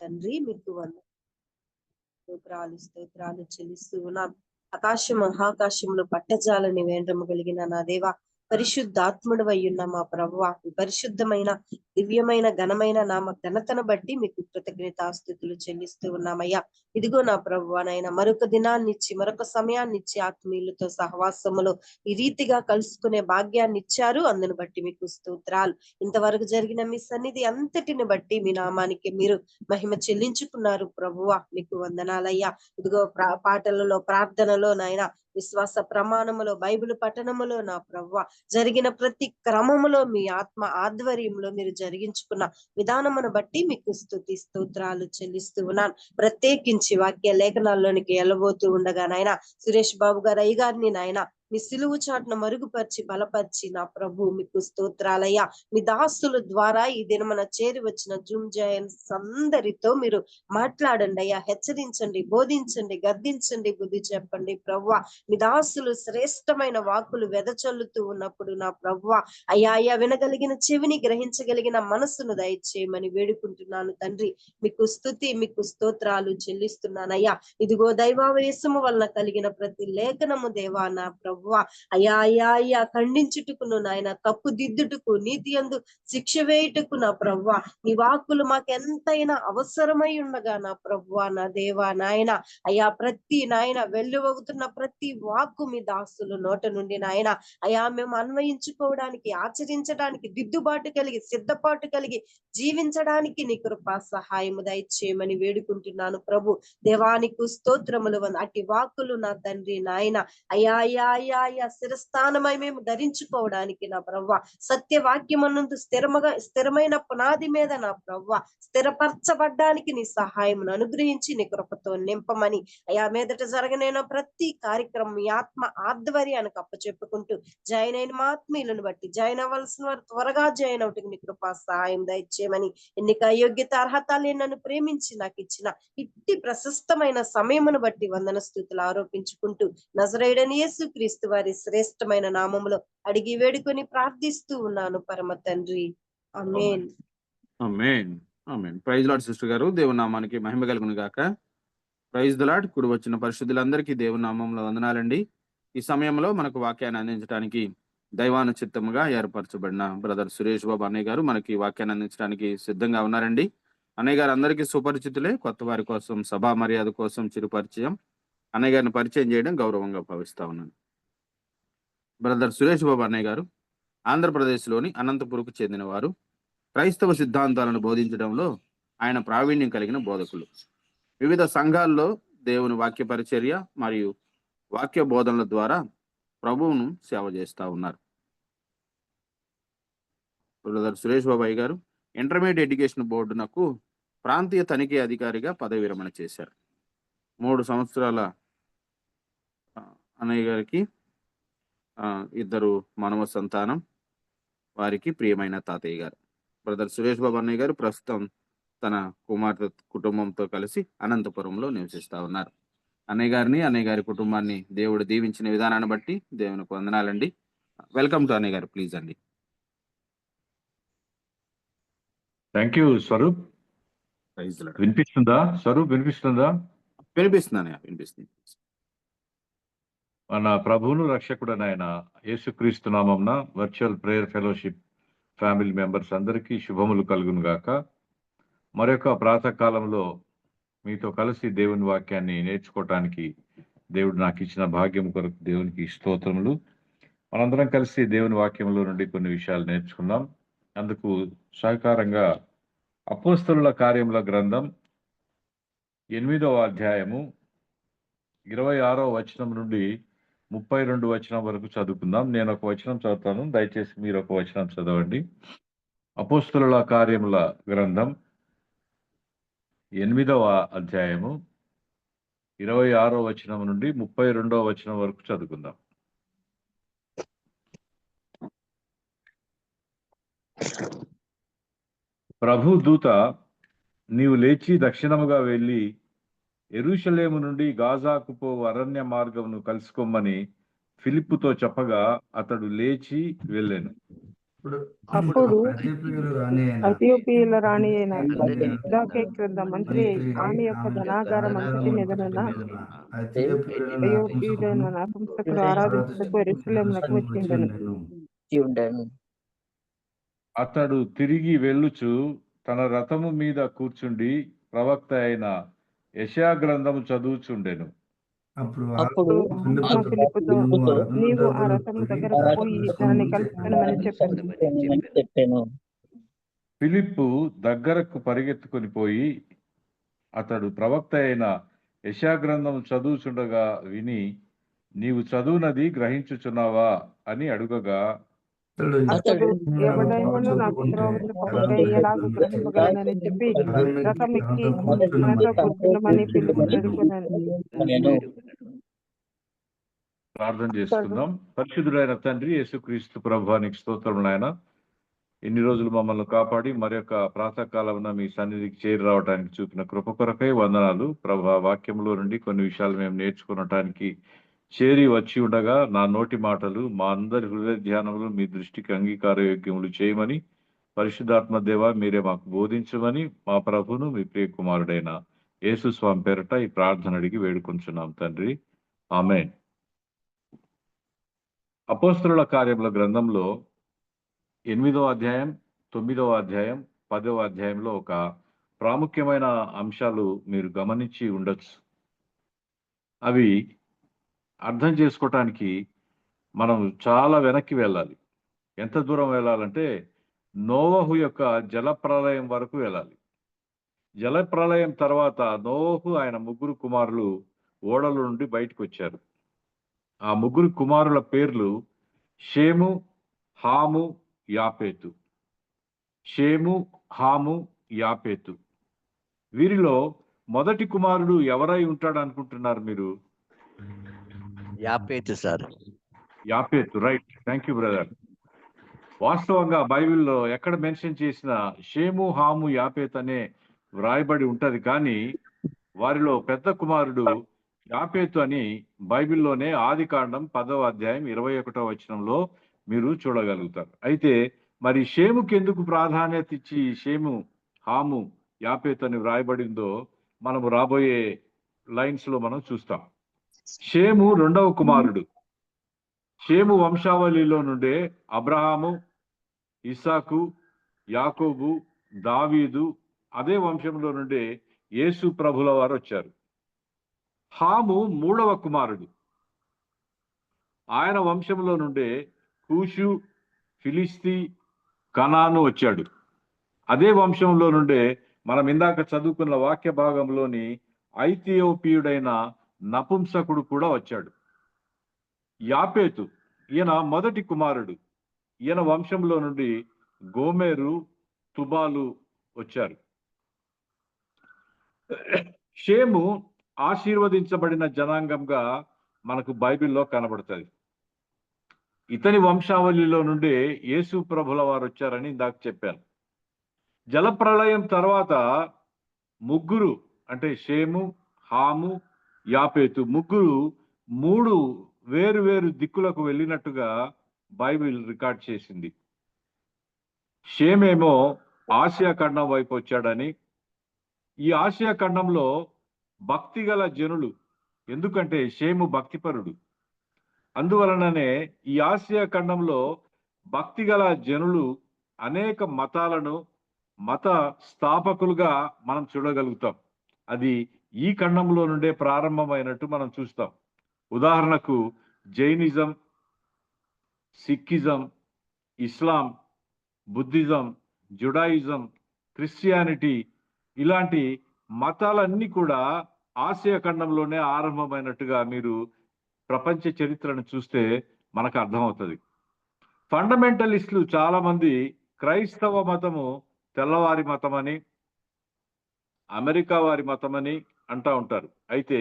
తండ్రి మీకు స్తోత్రాలు చెల్లిస్తూ ఉన్నాం. మహాకాశంలో పట్టజాలని వేండ్రము కలిగిన నా దేవా, పరిశుద్ధాత్ముడు అయ్యున్న మా ప్రభువా, పరిశుద్ధమైన దివ్యమైన ఘనమైన నామ ఘనతను బట్టి మీకు కృతజ్ఞతాస్తుతులు చెల్లిస్తూ ఉన్నామయ్యా. ఇదిగో నా ప్రభువా నాయన, మరొక దినాన్నిచ్చి మరొక సమయాన్నిచ్చి ఆత్మీయులతో సహవాసములో ఈ రీతిగా కలుసుకునే భాగ్యాన్ని ఇచ్చారు. అందును బట్టి మీకు స్తోత్రాలు. ఇంతవరకు జరిగిన మీ సన్నిధి అంతటిని బట్టి మీ నామానికి మీరు మహిమ చెల్లించుకున్నారు ప్రభువా, మీకు వందనాలయ్యా. ఇదిగో పాటలలో, ప్రార్థనలో నాయన, విశ్వాస ప్రమాణములో, బైబిల్ పఠనములో నా ప్రభువా, జరిగిన ప్రతి క్రమములో మీ ఆత్మ ఆధ్వర్యంలో మీరు జరిగించుకున్న విధానమును బట్టి మీకు స్తుతి స్తోత్రాలు చెల్లిస్తూ ఉన్నాను. ప్రత్యేకించి వాక్య లేఖనాల్లోనికి వెళ్ళబోతూ ఉండగా నాయన, సురేష్ బాబు గారు అయ్యగారిని నాయన మీ సిలువు చాటును మరుగుపరిచి బలపరిచి నా ప్రభు మీకు స్తోత్రాలయ్యా. మీ దాసుల ద్వారా ఈ దినమున చేరి వచ్చిన జూమ్ జాయన్స్ అందరితో మీరు మాట్లాడండి అయ్యా. హెచ్చరించండి, బోధించండి, గద్దించండి, బుద్ధి చెప్పండి ప్రభువా. మీ దాసులు శ్రేష్టమైన వాక్కులు వెదచల్లుతూ ఉన్నప్పుడు నా ప్రభువా అయ్యా అయ్యా, వినగలిగిన చెవిని, గ్రహించగలిగిన మనస్సును దయచేయమని వేడుకుంటున్నాను తండ్రి. మీకు స్తుతి, మీకు స్తోత్రాలు చెల్లిస్తున్నానయ్యా. ఇదిగో దైవావేశము వలన కలిగిన ప్రతి లేఖనము దేవా నా ప్రభువా అయ్యా అయ్యా అయ్యా, ఖండించుటకును నాయన, తప్పు దిద్దుటకు, నీతి యందు శిక్ష వేయుటకు నా ప్రభువా నీ వాక్కులు మాకెంతైనా అవసరమై ఉండగా నా ప్రభువా నా దేవా నాయన అయ్యా, ప్రతి నాయన వెల్లువగుతున్న ప్రతి వాక్కు మీ దాసులు నోట నుండి నాయన అయ్యా మేము అన్వయించుకోవడానికి, ఆచరించడానికి, దిద్దుబాటు కలిగి, సిద్ధపాటు కలిగి జీవించడానికి నీ కృపా సహాయము దయచేయమని వేడుకుంటున్నాను ప్రభు. దేవానికి స్తోత్రములు. అట్టి వాక్కులు నా తండ్రి నాయన అయ్యా అయ్యా అయ్యా అయ్యా, స్థిరస్థానమై మేము ధరించుకోవడానికి నా ప్రవ్వ, సత్యవాక్యమునందు స్థిరమైన పునాది మీద నా ప్రవ్వ స్థిరపరచబడ్డానికి నీ సహాయమును అనుగ్రహించి నీ కృపతో నింపమని అయ్యా, మీదట జరగనైనా ప్రతి కార్యక్రమం మీ ఆత్మ ఆధ్వర్యానికి అప్పచెప్పుకుంటూ జాయిన్ అయిన మా ఆత్మీయులను బట్టి జాయిన్ అవ్వాల్సిన వారు త్వరగా జాయిన్ అవుటకు నీ కృపా సహాయం దయచేయమని, ఎన్నిక యోగ్యత అర్హతలే నన్ను ప్రేమించి నాకు ఇచ్చిన ఇట్టి ప్రశస్తమైన సమయమును బట్టి వందన స్తుతులు ఆరోపించుకుంటూ నజరేయుడైన యేసుక్రీస్తు వారి శ్రేష్టమైన నామములో అడిగి వేడుకొని ప్రార్థిస్తూ ఉన్నాను పరమ తండ్రి. ఆమేన్. ఆమేన్. ఆమేన్. ప్రైజ్ లార్డ్ సిస్టర్ గారు, దేవుని నామానికి మహిమ కలుగును గాక. Praise the lord. కూడి వచ్చిన పరిశుద్ధులందరికీ దేవుని నామములో వందనాలండి. ఈ సమయంలో మనకు వాక్యాన్ని అందించడానికి దైవాను చిత్తముగా ఏర్పరచబడిన బ్రదర్ సురేష్ బాబు అన్నయ్య గారు మనకి వాక్యాన్ని అందించడానికి సిద్ధంగా ఉన్నారండి. అన్నయ్య గారు అందరికీ సుపరిచితులే. కొత్త వారి కోసం, సభా మర్యాద కోసం చిరుపరిచయం. అన్నయ్య గారిని పరిచయం చేయడం గౌరవంగా భావిస్తా ఉన్నాను. బ్రదర్ సురేష్ బాబు అన్నయ్య గారు ఆంధ్రప్రదేశ్లోని అనంతపురకు చెందినవారు. క్రైస్తవ సిద్ధాంతాలను బోధించడంలో ఆయన ప్రావీణ్యం కలిగిన బోధకులు. వివిధ సంఘాల్లో దేవుని వాక్య పరిచర్య మరియు వాక్య బోధనల ద్వారా ప్రభువును సేవ చేస్తూ ఉన్నారు. బ్రదర్ సురేష్ బాబాయ్ గారు ఇంటర్మీడియట్ ఎడ్యుకేషన్ బోర్డునకు ప్రాంతీయ తనిఖీ అధికారిగా పదవి విరమణ చేశారు. 3 సంవత్సరాల అన్నయ్య గారికి 2 మనవ సంతానం, వారికి ప్రియమైన తాతయ్య గారు. బ్రదర్ సురేష్ బాబు అన్నయ్య గారు ప్రస్తుతం తన కుమార్తె కుటుంబంతో కలిసి అనంతపురంలో నివసిస్తా ఉన్నారు. అన్నయ్య గారిని, అన్నయ్య గారి కుటుంబాన్ని దేవుడు దీవించిన విధానాన్ని బట్టి దేవునికి వందనాలండి. వెల్కమ్ టు అన్నయ్య గారు, ప్లీజ్ అండి. Thank you Swaroop. వినిపిస్తుందా స్వరూప్? వినిపిస్తుందా? వినిపిస్తుంది. మన ప్రభువును రక్షకుడనైన యేసుక్రీస్తు నామమున virtual prayer fellowship family members అందరికీ శుభములు కలుగును గాక. మరొక ప్రాతకాలంలో మీతో కలిసి దేవుని వాక్యాన్ని నేర్చుకోవటానికి దేవుడు నాకు ఇచ్చిన భాగ్యం కొరకు దేవునికి స్తోత్రములు. మనందరం కలిసి దేవుని వాక్యంలో నుండి కొన్ని విషయాలు నేర్చుకుందాం. అందుకు సహకారంగా అపోస్తలుల కార్యముల గ్రంథం 8వ అధ్యాయము 26వ వచనం నుండి 32 వచనం వరకు చదువుకుందాం. నేను ఒక వచనం చదువుతాను, దయచేసి మీరు ఒక వచనం చదవండి. అపోస్తలుల కార్యముల గ్రంథం 8వ అధ్యాయము 26వ వచనం నుండి 32వ వచనం వరకు చదువుకుందాం. ప్రభు దూత, నీవు లేచి దక్షిణముగా వెళ్ళి యెరూషలేము నుండి గాజాకు పోవు అరణ్య మార్గమును కలుసుకోమని ఫిలిప్పుతో చెప్పగా అతడు లేచి వెళ్ళాను. అప్పుడు అథియోపియుల రాణి అయిన కంటే కందాకే క్రింద మంత్రి ఆమె యొక్క ధనాగారం అంతటి మీదనున్న అయోప్యుడైన నపుంసకుడు ఆరాధించుటకు యెరూషలేమునకు వచ్చిండెను. ఉండెను. అతడు తిరిగి వెళ్ళుచు తన రథము మీద కూర్చుండి ప్రవక్త అయిన యెషయా గ్రంథము చదువుచుండెను. అప్పుడు ఫిలిప్పుతో నీవు ఆ రథము దగ్గరకు పోయి దానిని కలుసుకొనమని చెప్పాను. ఫిలిప్పు దగ్గరకు పరిగెత్తుకొని పోయి అతడు ప్రవక్త అయిన యెషయా గ్రంథము చదువుచుండగా విని, నీవు చదువునది గ్రహించుచున్నావా అని అడుగగా, అతడు ఎవడైనను నాకు త్రోవను పోకుంటే ఎలాగూ గ్రహింపగలనని చెప్పి రథం ఎక్కి తనతో కూర్చుండమని ఫిలిప్పు వేడుకొనెను. ప్రార్థన చేసుకుందాం. పరిశుద్ధుడైన తండ్రి యేసుక్రీస్తు ప్రభువానికి స్తోత్రములు నాయన. ఇన్ని రోజులు మమ్మల్ని కాపాడి మరి యొక్క ప్రాతకాలమున మీ సన్నిధికి చేరి రావడానికి చూపిన కృప కొరకై వందనాలు ప్రభా. వాక్యంలో నుండి కొన్ని విషయాలు మేము నేర్చుకునటానికి చేరి వచ్చి ఉండగా నా నోటి మాటలు మా అందరి హృదయ ధ్యానములు మీ దృష్టికి అంగీకారయోగ్యములు చేయమని పరిశుద్ధాత్మ దేవ మీరే మాకు బోధించమని మా ప్రభును మీ ప్రియ కుమారుడైన యేసు స్వామి పేరట ఈ ప్రార్థన అడిగి వేడుకొంచున్నాం తండ్రి, ఆమేన్. అపోస్తలుల కార్యముల గ్రంథంలో 8వ అధ్యాయం, 9వ అధ్యాయం, 10వ అధ్యాయంలో ఒక ప్రాముఖ్యమైన అంశాలు మీరు గమనించి ఉండొచ్చు. అవి అర్థం చేసుకోవటానికి మనం చాలా వెనక్కి వెళ్ళాలి. ఎంత దూరం వెళ్ళాలంటే నోవహు యొక్క జలప్రలయం వరకు వెళ్ళాలి. జలప్రలయం తర్వాత నోవహు ఆయన 3 కుమారులు ఓడల నుండి బయటకు వచ్చారు. ఆ 3 కుమారుల పేర్లు షేము, హాము, యాపేతు. షేము, హాము, యాపేతు. వీరిలో మొదటి కుమారుడు ఎవరై ఉంటాడు అనుకుంటున్నారు మీరు? యాపేతు సార్. యాపేతు, రైట్. Thank you brother. వాస్తవంగా బైబిల్లో ఎక్కడ మెన్షన్ చేసిన షేము, హాము, యాపేత్ అనే వ్రాయబడి ఉంటది, కానీ వారిలో పెద్ద కుమారుడు యాపేతు అని బైబిల్లోనే ఆదికాండం 10వ అధ్యాయం 21వ వచనంలో మీరు చూడగలుగుతారు. అయితే మరి షేముకి ఎందుకు ప్రాధాన్యత ఇచ్చి షేము, హాము, యాపేతు అని వ్రాయబడిందో మనము రాబోయే లైన్స్ లో మనం చూస్తాం. షేము 2వ కుమారుడు. షేము వంశావళిలో నుండే అబ్రహాము, ఇస్సాకు, యాకోబు, దావీదు, అదే వంశంలో నుండే యేసు ప్రభుల వారు వచ్చారు. హాము 3వ కుమారుడు. ఆయన వంశంలో నుండే కూషు, ఫిలిస్తీ, కనాను వచ్చాడు. అదే వంశంలో నుండే మనం ఇందాక చదువుకున్న వాక్య భాగంలోని ఐథియోపియుడైన నపుంసకుడు కూడా వచ్చాడు. యాపేతు ఈయన మొదటి కుమారుడు. ఈయన వంశంలో నుండి గోమెరు, తుబాలు వచ్చారు. షేము ఆశీర్వదించబడిన జనాంగంగా మనకు బైబిల్లో కనబడుతుంది. ఇతని వంశావళిలో నుండే యేసు ప్రభుల వారు వచ్చారని ఇందాక చెప్పాను. జలప్రళయం తర్వాత 3 అంటే షేము, హాము, యాపేతు 3 వేరు దిక్కులకు వెళ్ళినట్టుగా బైబిల్ రికార్డ్ చేసింది. షేమేమో ఆసియా ఖండం వైపు వచ్చాడని, ఈ ఆసియా ఖండంలో భక్తి గల జనులు, ఎందుకంటే షేము భక్తిపరుడు, అందువలననే ఈ ఆసియా ఖండంలో భక్తి గల జనులు అనేక మతాలను మత స్థాపకులుగా మనం చూడగలుగుతాం. అది ఈ ఖండంలో నుండే ప్రారంభమైనట్టు మనం చూస్తాం. ఉదాహరణకు జైనిజం, సిక్కిజం, ఇస్లాం, బుద్ధిజం, జుడాయిజం, క్రిస్టియానిటీ, ఇలాంటి మతాలన్నీ కూడా ఆసియా ఖండంలోనే ఆరంభమైనట్టుగా మీరు ప్రపంచ చరిత్రను చూస్తే మనకు అర్థమవుతుంది. ఫండమెంటలిస్టులు చాలా మంది క్రైస్తవ మతము తెల్లవారి మతమని, అమెరికా వారి మతమని అంటూ ఉంటారు. అయితే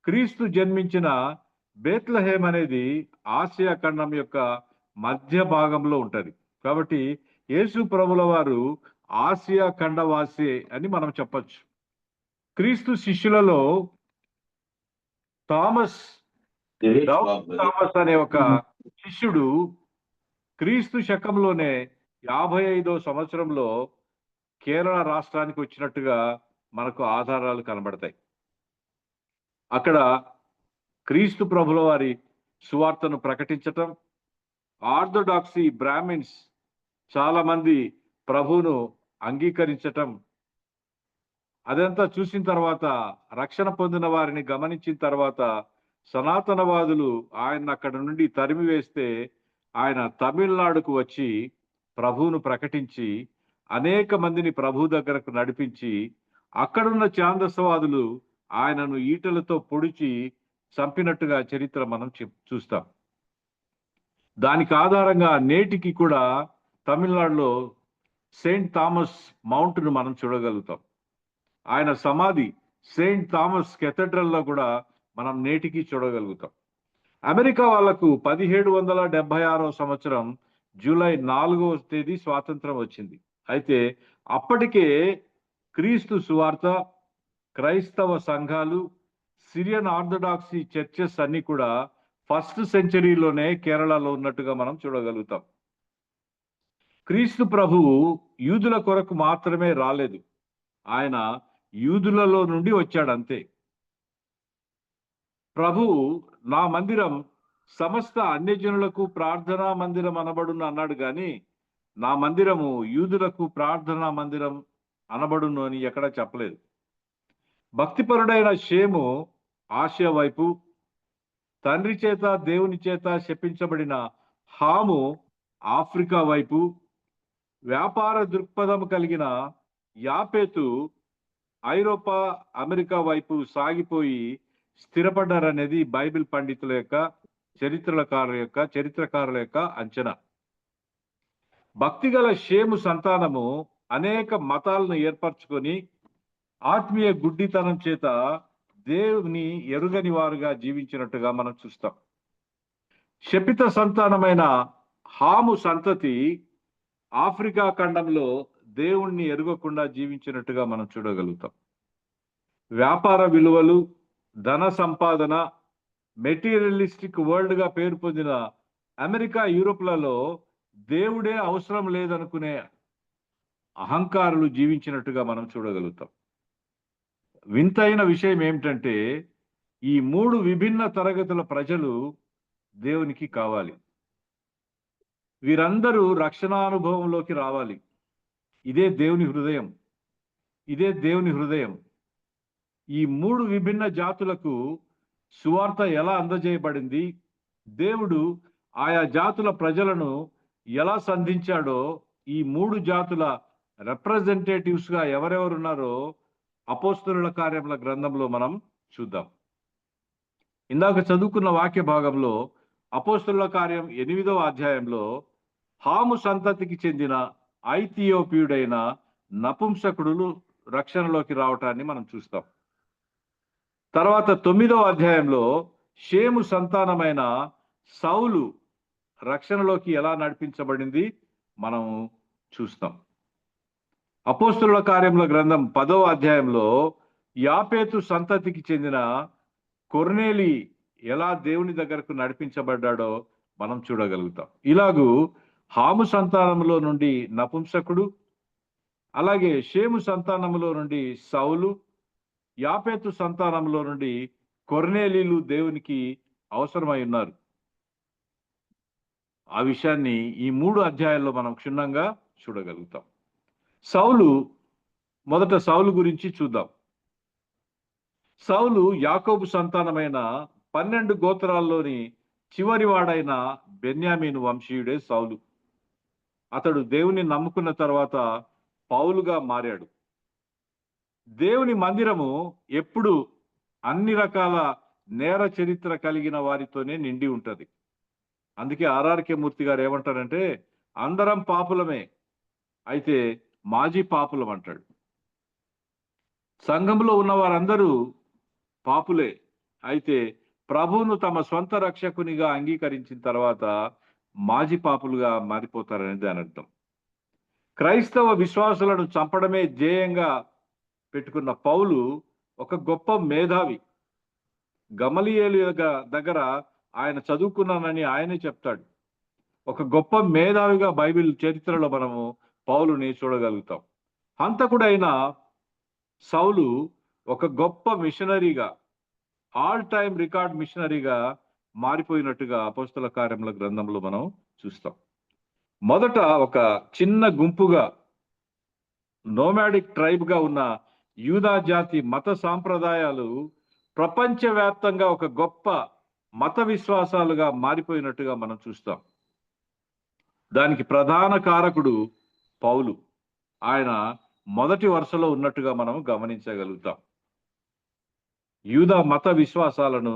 క్రీస్తు జన్మించిన బేత్లహేమ్ అనేది ఆసియా ఖండం యొక్క మధ్య భాగంలో ఉంటది. కాబట్టి యేసు ప్రభుల వారు ఆసియా ఖండవాసి అని మనం చెప్పచ్చు. క్రీస్తు శిష్యులలో థామస్ అనే ఒక శిష్యుడు క్రీస్తు శకంలోనే 55వ సంవత్సరంలో కేరళ రాష్ట్రానికి వచ్చినట్టుగా మనకు ఆధారాలు కనబడతాయి. అక్కడ క్రీస్తు ప్రభుల వారి సువార్తను ప్రకటించటం, ఆర్థోడాక్సీ బ్రాహ్మిన్స్ చాలా మంది ప్రభువును అంగీకరించటం, అదంతా చూసిన తర్వాత రక్షణ పొందిన వారిని గమనించిన తర్వాత సనాతనవాదులు ఆయన అక్కడ నుండి తరిమివేస్తే ఆయన తమిళనాడుకు వచ్చి ప్రభువును ప్రకటించి అనేక మందిని ప్రభు దగ్గరకు నడిపించి అక్కడున్న ఛాందసవాదులు ఆయనను ఈటలతో పొడిచి చంపినట్టుగా చరిత్ర మనం చూస్తాం. దానికి ఆధారంగా నేటికి కూడా తమిళనాడులో సెయింట్ థామస్ మౌంట్ను మనం చూడగలుగుతాం. ఆయన సమాధి సెయింట్ థామస్ కెథడ్రల్లో కూడా మనం నేటికి చూడగలుగుతాం. అమెరికా వాళ్లకు 1776వ సంవత్సరం జూలై 4వ తేదీ స్వాతంత్రం వచ్చింది. అయితే అప్పటికే క్రీస్తు సువార్త, క్రైస్తవ సంఘాలు, సిరియన్ ఆర్థోడాక్సీ చర్చెస్ అన్ని కూడా ఫస్ట్ సెంచరీలోనే కేరళలో ఉన్నట్టుగా మనం చూడగలుగుతాం. క్రీస్తు ప్రభువు యూదుల కొరకు మాత్రమే రాలేదు, ఆయన యూదులలో నుండి వచ్చాడు అంతే. ప్రభువు నా మందిరం సమస్త అన్యజనులకు ప్రార్థనా మందిరం అనబడును అన్నాడు, కానీ నా మందిరము యూదులకు ప్రార్థనా మందిరం అనబడును అని ఎక్కడా చెప్పలేదు. భక్తిపరుడైన షేము ఆసియా వైపు, తండ్రి చేత దేవుని చేత శపించబడిన హాము ఆఫ్రికా వైపు, వ్యాపార దృక్పథం కలిగిన యాపేతు ఐరోపా, అమెరికా వైపు సాగిపోయి స్థిరపడ్డారనేది బైబిల్ పండితుల యొక్క చరిత్రకారుల యొక్క అంచనా. భక్తిగల షేము సంతానము అనేక మతాలను ఏర్పరచుకొని ఆత్మీయ గుడ్డితనం చేత దేవుని ఎరుగని వారుగా జీవించినట్టుగా మనం చూస్తాం. శపిత సంతానమైన హాము సంతతి ఆఫ్రికా ఖండంలో దేవుణ్ణి ఎరుగకుండా జీవించినట్టుగా మనం చూడగలుగుతాం. వ్యాపార విలువలు, ధన సంపాదన, మెటీరియలిస్టిక్ వరల్డ్ గా పేరు పొందిన అమెరికా, యూరోప్లలో దేవుడే అవసరం లేదనుకునే అహంకారులు జీవించినట్టుగా మనం చూడగలుగుతాం. వింతైన విషయం ఏమిటంటే ఈ 3 విభిన్న తరగతుల ప్రజలు దేవునికి కావాలి. వీరందరూ రక్షణానుభవంలోకి రావాలి. ఇదే దేవుని హృదయం, ఇదే దేవుని హృదయం. ఈ 3 విభిన్న జాతులకు సువార్త ఎలా అందజేయబడింది, దేవుడు ఆయా జాతుల ప్రజలను ఎలా సంధించాడో, ఈ 3 జాతుల రిప్రజెంటేటివ్స్ గా ఎవరెవరున్నారో అపోస్తలుల కార్యముల గ్రంథంలో మనం చూద్దాం. ఇందాక చదువుకున్న వాక్య భాగంలో అపోస్తలుల కార్యం 8వ అధ్యాయంలో హాము సంతతికి చెందిన ఐథియోపియుడైన నపుంసకుడులు రక్షణలోకి రావటాన్ని మనం చూస్తాం. తర్వాత 9వ అధ్యాయంలో షేము సంతానమైన సౌలు రక్షణలోకి ఎలా నడిపించబడింది మనం చూస్తాం. అపోస్తలుల కార్యముల గ్రంథం 10వ అధ్యాయంలో యాపేతు సంతతికి చెందిన కొర్నేలి ఎలా దేవుని దగ్గరకు నడిపించబడ్డాడో మనం చూడగలుగుతాం. ఇలాగూ హాము సంతానంలో నుండి నపుంసకుడు, అలాగే షేము సంతానంలో నుండి సౌలు, యాపేతు సంతానంలో నుండి కొర్నేలీలు దేవునికి అవసరమై ఉన్నారు. ఆ విషయాన్ని ఈ 3 అధ్యాయాల్లో మనం క్షుణ్ణంగా చూడగలుగుతాం. మొదట సౌలు గురించి చూద్దాం. సౌలు యాకోబు సంతానమైన 12 గోత్రాల్లోని చివరి వాడైన బెన్యామీను వంశీయుడే సౌలు. అతడు దేవుని నమ్ముకున్న తర్వాత పౌలుగా మారాడు. దేవుని మందిరము ఎప్పుడు అన్ని రకాల నేర చరిత్ర కలిగిన వారితోనే నిండి ఉంటది. అందుకే ఆర్ఆర్కే మూర్తి గారు ఏమంటారంటే, అందరం పాపులమే, అయితే మాజీ పాపులం అంటాడు. సంఘంలో ఉన్న వారందరూ పాపులే, అయితే ప్రభువును తమ సొంత రక్షకునిగా అంగీకరించిన తర్వాత మాజీ పాపులుగా మారిపోతారనేది దాని అర్థం. క్రైస్తవ విశ్వాసులను చంపడమే ధ్యేయంగా పెట్టుకున్న పౌలు ఒక గొప్ప మేధావి. గమలీయేలు దగ్గర ఆయన చదువుకున్నానని ఆయనే చెప్తాడు. ఒక గొప్ప మేధావిగా బైబిల్ చరిత్రలో మనము పౌలుని చూడగలుగుతాం. హంతకుడైన సౌలు ఒక గొప్ప మిషనరీగా, ఆల్ టైమ్ రికార్డ్ మిషనరీగా మారిపోయినట్టుగా అపోస్తల కార్యముల గ్రంథంలో మనం చూస్తాం. మొదట ఒక చిన్న గుంపుగా, నోమాడిక్ ట్రైబ్ గా ఉన్న యూదా జాతి మత సాంప్రదాయాలు ప్రపంచవ్యాప్తంగా ఒక గొప్ప మత విశ్వాసాలుగా మారిపోయినట్టుగా మనం చూస్తాం. దానికి ప్రధాన కారకుడు పౌలు. ఆయన మొదటి వరుసలో ఉన్నట్టుగా మనం గమనించగలుగుతాం. యూదా మత విశ్వాసాలను,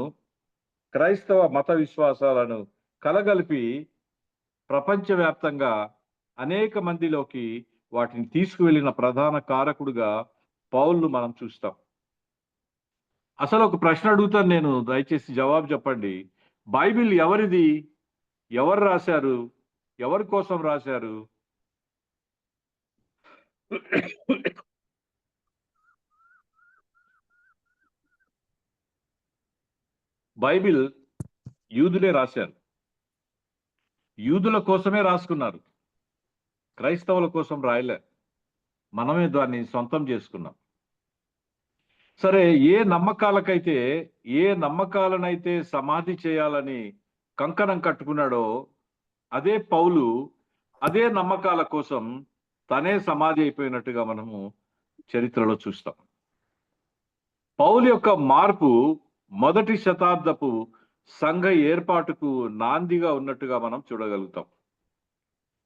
క్రైస్తవ మత విశ్వాసాలను కలగలిపి ప్రపంచవ్యాప్తంగా అనేక మందిలోకి వాటిని తీసుకువెళ్ళిన ప్రధాన కారకుడుగా పౌలును మనం చూస్తాం. అసలు ఒక ప్రశ్న అడుగుతాను నేను, దయచేసి జవాబు చెప్పండి. బైబిల్ ఎవరిది? ఎవరు రాశారు? ఎవరి కోసం రాశారు? బైబిల్ యూదులే రాశారు. యూదుల కోసమే రాసుకున్నారు. క్రైస్తవుల కోసం రాయలే. మనమే దాన్ని సొంతం చేసుకున్నాం. సరే, ఏ నమ్మకాలనైతే సమాధి చేయాలని కంకణం కట్టుకున్నాడో అదే పౌలు అదే నమ్మకాల కోసం తనే సమాధి అయిపోయినట్టుగా మనము చరిత్రలో చూస్తాం. పౌలు యొక్క మార్పు మొదటి శతాబ్దపు సంఘ ఏర్పాటుకు నాందిగా ఉన్నట్టుగా మనం చూడగలుగుతాం.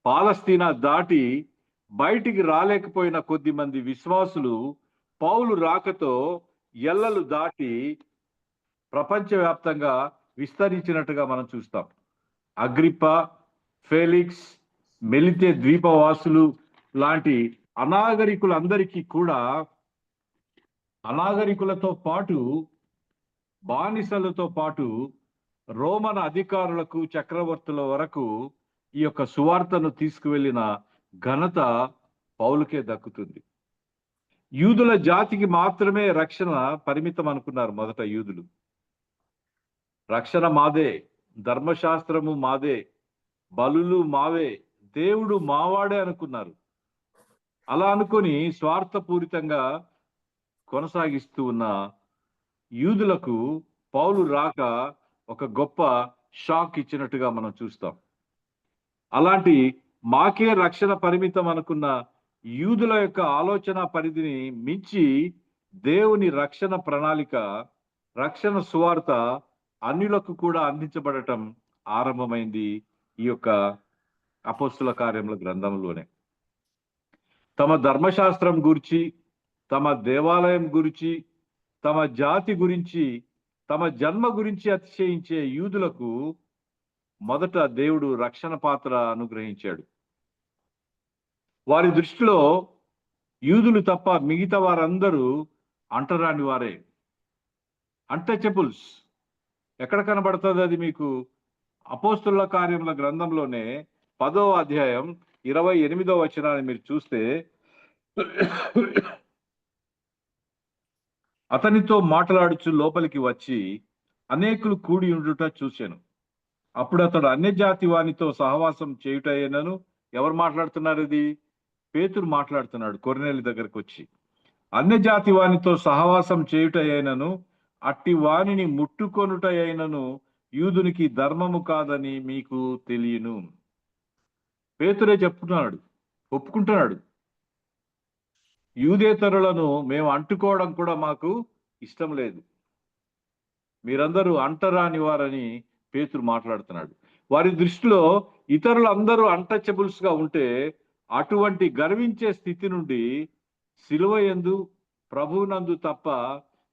పాలస్తీనా దాటి బయటికి రాలేకపోయిన కొద్ది మంది విశ్వాసులు పౌలు రాకతో ఎల్లలు దాటి ప్రపంచవ్యాప్తంగా విస్తరించినట్టుగా మనం చూస్తాం. అగ్రిప్ప, ఫెలిక్స్, మెలితే ద్వీపవాసులు లాంటి అనాగరికులందరికీ కూడా, అనాగరికులతో పాటు బానిసలతో పాటు రోమన్ అధికారులకు, చక్రవర్తుల వరకు ఈ యొక్క సువార్తను తీసుకువెళ్ళిన ఘనత పౌలుకే దక్కుతుంది. యూదుల జాతికి మాత్రమే రక్షణ పరిమితం అనుకున్నారు మొదట యూదులు. రక్షణ మాదే, ధర్మశాస్త్రము మాదే, బలులు మావే, దేవుడు మావాడే అనుకున్నారు. అలా అనుకొని స్వార్థపూరితంగా కొనసాగిస్తూ ఉన్న యూదులకు పౌలు రాక ఒక గొప్ప షాక్ ఇచ్చినట్టుగా మనం చూస్తాం. అలాంటి మాకే రక్షణ పరిమితం అనుకున్న యూదుల యొక్క ఆలోచన పరిధిని మించి దేవుని రక్షణ ప్రణాళిక, రక్షణ సువార్త అన్యులకు కూడా అందించబడటం ఆరంభమైంది ఈ యొక్క అపోస్తుల కార్యముల గ్రంథంలోనే. తమ ధర్మశాస్త్రం గురించి, తమ దేవాలయం గురించి, తమ జాతి గురించి, తమ జన్మ గురించి అతిశయించే యూదులకు మొదట దేవుడు రక్షణ పాత్ర అనుగ్రహించాడు. వారి దృష్టిలో యూదులు తప్ప మిగతా వారందరూ అంటరాని వారే, అన్టచబుల్స్. ఎక్కడ కనబడుతుంది అది మీకు? అపోస్తుల కార్యముల గ్రంథంలోనే 10వ అధ్యాయం 28వ వచనాన్ని మీరు చూస్తే, అతనితో మాట్లాడుచు లోపలికి వచ్చి అనేకులు కూడి ఉండుట చూశాను. అప్పుడు అతడు అన్యజాతి వానితో సహవాసం చేయుటయేనను. ఎవరు మాట్లాడుతున్నారు? ఇది పేతురు మాట్లాడుతున్నాడు కొర్నేలి దగ్గరకు వచ్చి. అన్యజాతి వానితో సహవాసం చేయుటయేనను, అట్టి వానిని ముట్టుకొనుటయైనను యూదునికి ధర్మము కాదని మీకు తెలియను. పేతురే చెప్తున్నాడు, ఒప్పుకుంటున్నాడు. యూదేతరులను మేము అంటుకోవడం కూడా మాకు ఇష్టం లేదు, మీరందరూ అంటరాని వారని పేతురు మాట్లాడుతున్నాడు. వారి దృష్టిలో ఇతరులందరూ అన్టచబుల్స్ గా ఉంటే అటువంటి గర్వించే స్థితి నుండి సిలువ యందు, ప్రభువునందు తప్ప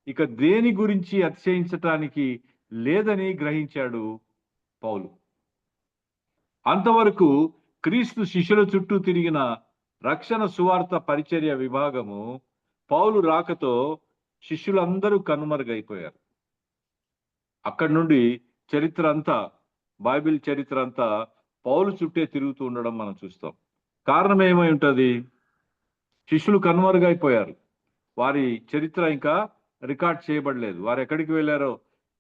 ఇక దేని గురించి అతిశయించటానికి లేదని గ్రహించాడు పౌలు. అంతవరకు క్రీస్తు శిష్యుల చుట్టూ తిరిగిన రక్షణ సువార్త పరిచర్య విభాగము పౌలు రాకతో శిష్యులందరూ కనుమరుగైపోయారు. అక్కడి నుండి చరిత్ర అంతా, బైబిల్ చరిత్ర అంతా పౌలు చుట్టే తిరుగుతూ ఉండడం మనం చూస్తాం. కారణం ఏమై ఉంటుంది? శిష్యులు కనుమరుగైపోయారు. వారి చరిత్ర ఇంకా రికార్డ్ చేయబడలేదు. వారు ఎక్కడికి వెళ్ళారో,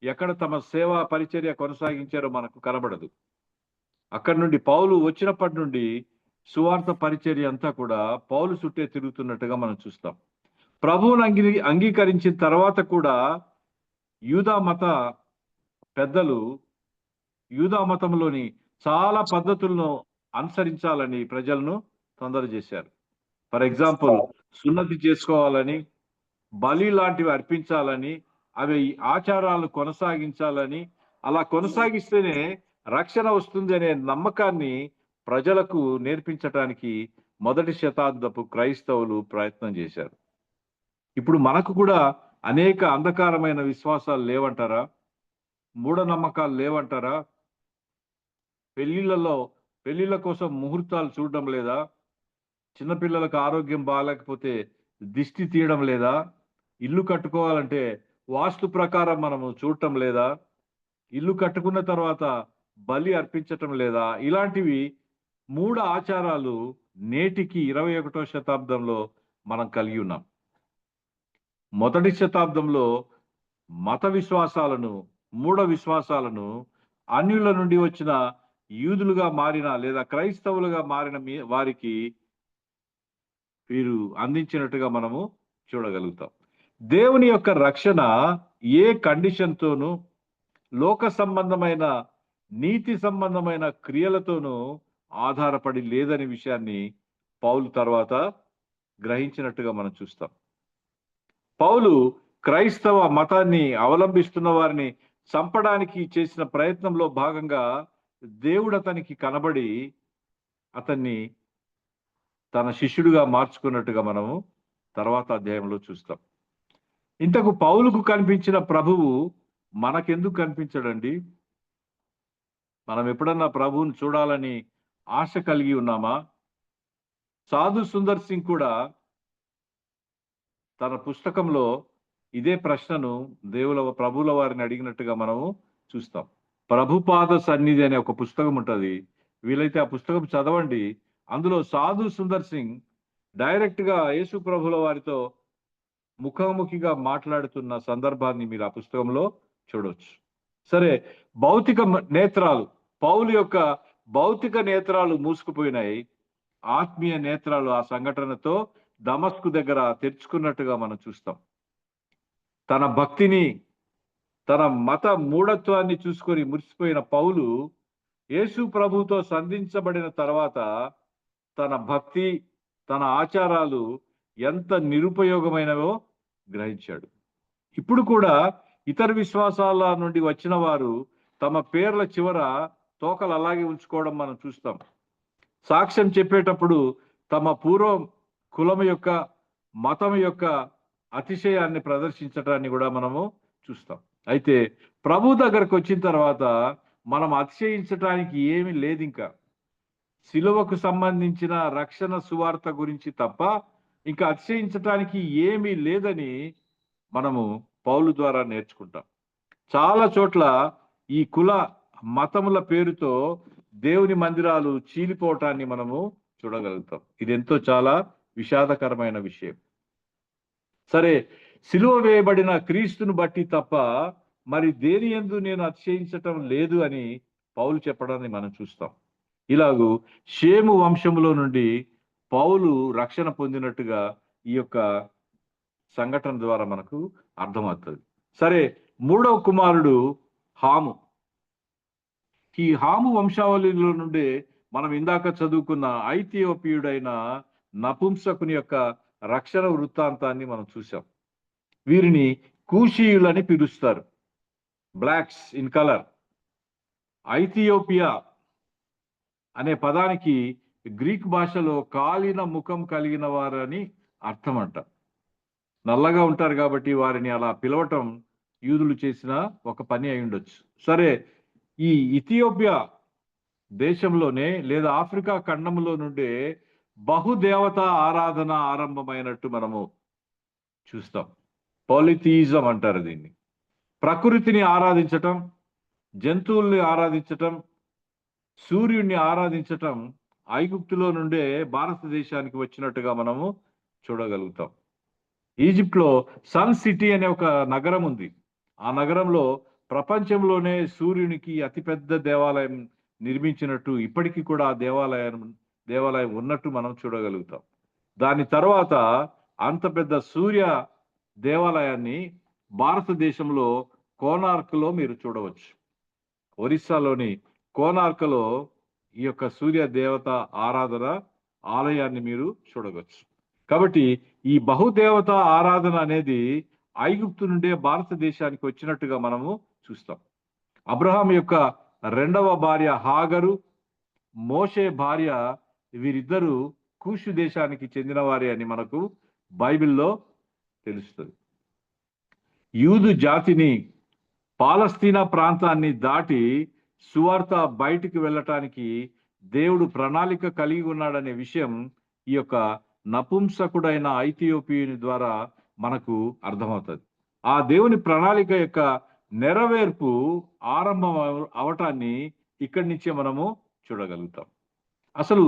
ఎక్కడ తమ సేవా పరిచర్య కొనసాగించారో మనకు కనబడదు. అక్కడి నుండి పౌలు వచ్చినప్పటి నుండి సువార్త పరిచర్య అంతా కూడా పౌలు చుట్టే తిరుగుతున్నట్టుగా మనం చూస్తాం. ప్రభువును అంగీకరించిన తర్వాత కూడా యూదా మత పెద్దలు యూదా మతంలోని చాలా పద్ధతులను అనుసరించాలని ప్రజలను తొందర చేశారు. ఫర్ ఎగ్జాంపుల్, సున్నతి చేసుకోవాలని, బలి లాంటివి అర్పించాలని, అవి ఆచారాలు కొనసాగించాలని, అలా కొనసాగిస్తేనే రక్షణ వస్తుంది అనే నమ్మకాన్ని ప్రజలకు నేర్పించటానికి మొదటి శతాబ్దపు క్రైస్తవులు ప్రయత్నం చేశారు. ఇప్పుడు మనకు కూడా అనేక అంధకారమైన విశ్వాసాలు లేవంటారా? మూఢనమ్మకాలు లేవంటారా? పెళ్లిళ్ళ కోసం ముహూర్తాలు చూడడం లేదా? చిన్నపిల్లలకు ఆరోగ్యం బాగాలేకపోతే దిష్టి తీయడం లేదా? ఇల్లు కట్టుకోవాలంటే వాస్తు ప్రకారం మనము చూడటం లేదా? ఇల్లు కట్టుకున్న తర్వాత బలి అర్పించటం లేదా? ఇలాంటివి మూఢ ఆచారాలు నేటికి 21వ శతాబ్దంలో మనం కలిగి ఉన్నాం. మొదటి శతాబ్దంలో మత విశ్వాసాలను, మూఢ విశ్వాసాలను అన్యుల నుండి వచ్చిన యూదులుగా మారిన లేదా క్రైస్తవులుగా మారిన వారికి వీరు అందించినట్టుగా మనము చూడగలుగుతాం. దేవుని యొక్క రక్షణ ఏ కండిషన్తోనూ లోక సంబంధమైన, నీతి సంబంధమైన క్రియలతోనూ ఆధారపడి లేదని విషయాన్ని పౌలు తర్వాత గ్రహించినట్టుగా మనం చూస్తాం. పౌలు క్రైస్తవ మతాన్ని అవలంబిస్తున్న వారిని చంపడానికి చేసిన ప్రయత్నంలో భాగంగా దేవుడు అతనికి కనబడి అతన్ని తన శిష్యుడిగా మార్చుకున్నట్టుగా మనము తర్వాత అధ్యాయంలో చూస్తాం. ఇంతకు పౌలుకు కనిపించిన ప్రభువు మనకెందుకు కనిపించడండి? మనం ఎప్పుడన్నా ప్రభువుని చూడాలని ఆశ కలిగి ఉన్నామా? సాధు సుందర్ సింగ్ కూడా తన పుస్తకంలో ఇదే ప్రశ్నను ప్రభువుల వారిని అడిగినట్టుగా మనము చూస్తాం. ప్రభుపాద సన్నిధి అనే ఒక పుస్తకం ఉంటుంది. వీలైతే ఆ పుస్తకం చదవండి. అందులో సాధు సుందర్ సింగ్ డైరెక్ట్ గా యేసు ప్రభుల వారితో ముఖాముఖిగా మాట్లాడుతున్న సందర్భాన్ని మీరు ఆ పుస్తకంలో చూడవచ్చు. సరే, భౌతిక నేత్రాలు, పౌలు యొక్క భౌతిక నేత్రాలు మూసుకుపోయినాయి. ఆత్మీయ నేత్రాలు ఆ సంఘటనతో దమస్కు దగ్గర తెరుచుకున్నట్టుగా మనం చూస్తాం. తన భక్తిని, తన మత మూఢత్వాన్ని చూసుకొని మురిసిపోయిన పౌలు యేసు ప్రభుతో సంధించబడిన తర్వాత తన భక్తి, తన ఆచారాలు ఎంత నిరుపయోగమైనవో గ్రహించాడు. ఇప్పుడు కూడా ఇతర విశ్వాసాల నుండి వచ్చిన వారు తమ పేర్ల చివర తోకలు అలాగే ఉంచుకోవడం మనం చూస్తాం. సాక్ష్యం చెప్పేటప్పుడు తమ పూర్వ కులం యొక్క, మతం యొక్క అతిశయాన్ని ప్రదర్శించడాన్ని కూడా మనము చూస్తాం. అయితే ప్రభు దగ్గరకు వచ్చిన తర్వాత మనం అతిశయించడానికి ఏమీ లేదు. ఇంకా సిలువకు సంబంధించిన రక్షణ సువార్త గురించి తప్ప ఇంకా అతిశయించడానికి ఏమీ లేదని మనము పౌలు ద్వారా నేర్చుకుంటాం. చాలా చోట్ల ఈ కుల మతముల పేరుతో దేవుని మందిరాలు చీలిపోవటాన్ని మనము చూడగలుగుతాం. ఇది ఎంతో చాలా విషాదకరమైన విషయం. సరే, సిలువ వేయబడిన క్రీస్తును బట్టి తప్ప మరి దేని యందు నేను అతిశయించటం లేదు అని పౌలు చెప్పడాన్ని మనం చూస్తాం. ఇలాగూ షేము వంశములో నుండి పౌలు రక్షణ పొందినట్టుగా ఈ యొక్క సంఘటన ద్వారా మనకు అర్థమవుతుంది. సరే, మూడవ కుమారుడు హాము. ఈ హాము వంశావళిలో నుండి మనం ఇందాక చదువుకున్న ఐథియోపియుడైన నపుంసకుని యొక్క రక్షణ వృత్తాంతాన్ని మనం చూసాం. వీరిని కూషీయులని పిలుస్తారు, బ్లాక్స్ ఇన్ కలర్. ఐథియోపియా అనే పదానికి గ్రీక్ భాషలో కాలిన ముఖం కలిగిన వారని అర్థం అంట. నల్లగా ఉంటారు కాబట్టి వారిని అలా పిలవటం యూదులు చేసిన ఒక పని అయి ఉండొచ్చు. సరే, ఈ ఇథియోపియా దేశంలోనే లేదా ఆఫ్రికా ఖండంలో నుండే బహుదేవత ఆరాధన ఆరంభమైనట్టు మనము చూస్తాం. పాలిథియిజం అంటారు దీన్ని. ప్రకృతిని ఆరాధించటం, జంతువుల్ని ఆరాధించటం, సూర్యుడిని ఆరాధించటం ఐగుప్తులో నుండే భారతదేశానికి వచ్చినట్టుగా మనము చూడగలుగుతాం. ఈజిప్ట్ లో సన్ సిటీ అనే ఒక నగరం ఉంది. ఆ నగరంలో ప్రపంచంలోనే సూర్యునికి అతిపెద్ద దేవాలయం నిర్మించినట్టు ఇప్పటికీ కూడా ఆ దేవాలయం ఉన్నట్టు మనం చూడగలుగుతాం. దాని తర్వాత అంత పెద్ద సూర్య దేవాలయాన్ని భారతదేశంలో కోనార్క్లో మీరు చూడవచ్చు. ఒరిస్సాలోని కోనార్క్లో ఈ యొక్క సూర్య దేవత ఆరాధన ఆలయాన్ని మీరు చూడవచ్చు. కాబట్టి ఈ బహుదేవత ఆరాధన అనేది ఐగుప్తు నుండే భారతదేశానికి వచ్చినట్టుగా మనము చూస్తాం. అబ్రహాం యొక్క రెండవ భార్య హాగరు, మోషే భార్య, వీరిద్దరూ కూషు దేశానికి చెందిన వారే అని మనకు బైబిల్లో తెలుస్తుంది. యూదు జాతిని పాలస్తీనా ప్రాంతాన్ని దాటి సువార్త బయటికి వెళ్ళటానికి దేవుడు ప్రణాళిక కలిగి ఉన్నాడనే విషయం ఈ యొక్క నపుంసకుడైన ఐథియోపియుని ద్వారా మనకు అర్థమవుతుంది. ఆ దేవుని ప్రణాళిక యొక్క నెరవేర్పు ఆరంభం అవటాన్ని ఇక్కడి నుంచే మనము చూడగలుగుతాం. అసలు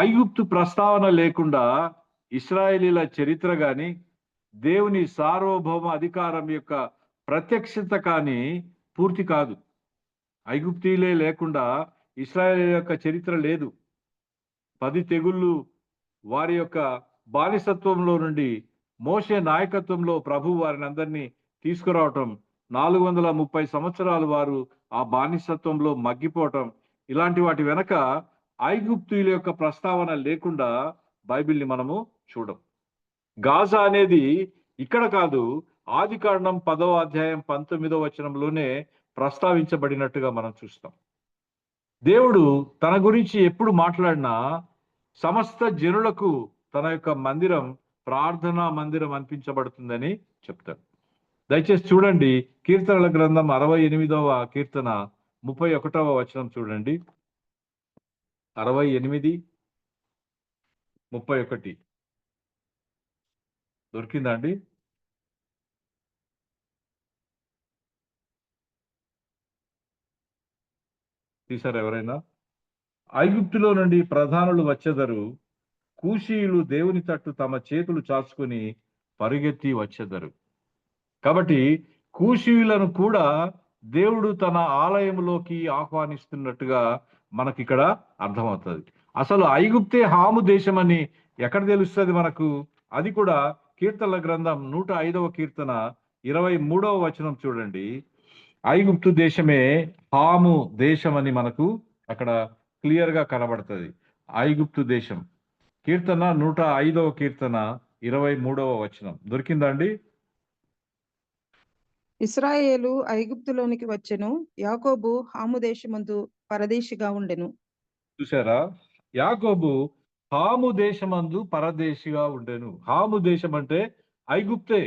ఐగుప్తు ప్రస్తావన లేకుండా ఇశ్రాయేలీల చరిత్ర కానీ దేవుని సార్వభౌమ అధికారం యొక్క ప్రత్యక్షత కానీ పూర్తి కాదు. ఐగుప్తీలే లేకుండా ఇశ్రాయేలీల యొక్క చరిత్ర లేదు. 10 తెగుళ్ళు వారి యొక్క బానిసత్వంలో నుండి మోషే నాయకత్వంలో ప్రభు వారిని అందరినీ తీసుకురావటం, 430 సంవత్సరాలు వారు ఆ బానిసత్వంలో మగ్గిపోవటం, ఇలాంటి వాటి వెనక ఐగుప్తీయుల యొక్క ప్రస్తావన లేకుండా బైబిల్ని మనము చూడం. గాజా అనేది ఇక్కడ కాదు, ఆదికాండం 10వ అధ్యాయం 19వ వచనంలోనే ప్రస్తావించబడినట్టుగా మనం చూస్తాం. దేవుడు తన గురించి ఎప్పుడు మాట్లాడినా సమస్త జనులకు తన యొక్క మందిరం ప్రార్థనా మందిరం అనిపించబడుతుందని చెప్తాడు. దయచేసి చూడండి, కీర్తనల గ్రంథం 68వ కీర్తన 31వ వచనం చూడండి. 68:31 దొరికిందా అండి? తీసారు ఎవరైనా? ఐగుప్తులో నుండి ప్రధానులు వచ్చెదరు, కూషీయులు దేవుని తట్టు తమ చేతులు చాచుకొని పరిగెత్తి వచ్చెదరు. కాబట్టి కూషీయులను కూడా దేవుడు తన ఆలయంలోకి ఆహ్వానిస్తున్నట్టుగా మనకి ఇక్కడ అర్థమవుతుంది. అసలు ఐగుప్తే హాము దేశం అని ఎక్కడ తెలుస్తుంది మనకు? అది కూడా కీర్తనల గ్రంథం 105వ కీర్తన 23వ వచనం చూడండి. ఐగుప్తు దేశమే హాము దేశం అని మనకు అక్కడ క్లియర్ గా కనబడుతుంది. ఐగుప్తు దేశం, కీర్తన 105వ కీర్తన 23వ వచనం దొరికిందా అండి? ఇశ్రాయేలు ఐగుప్తులోనికి వచ్చెను, యాకోబు హాము దేశమందు పరదేశిగా ఉండెను. చూసారా? యాకోబు హాము దేశమందు పరదేశిగా ఉండెను. హాము దేశం అంటే ఐగుప్తే.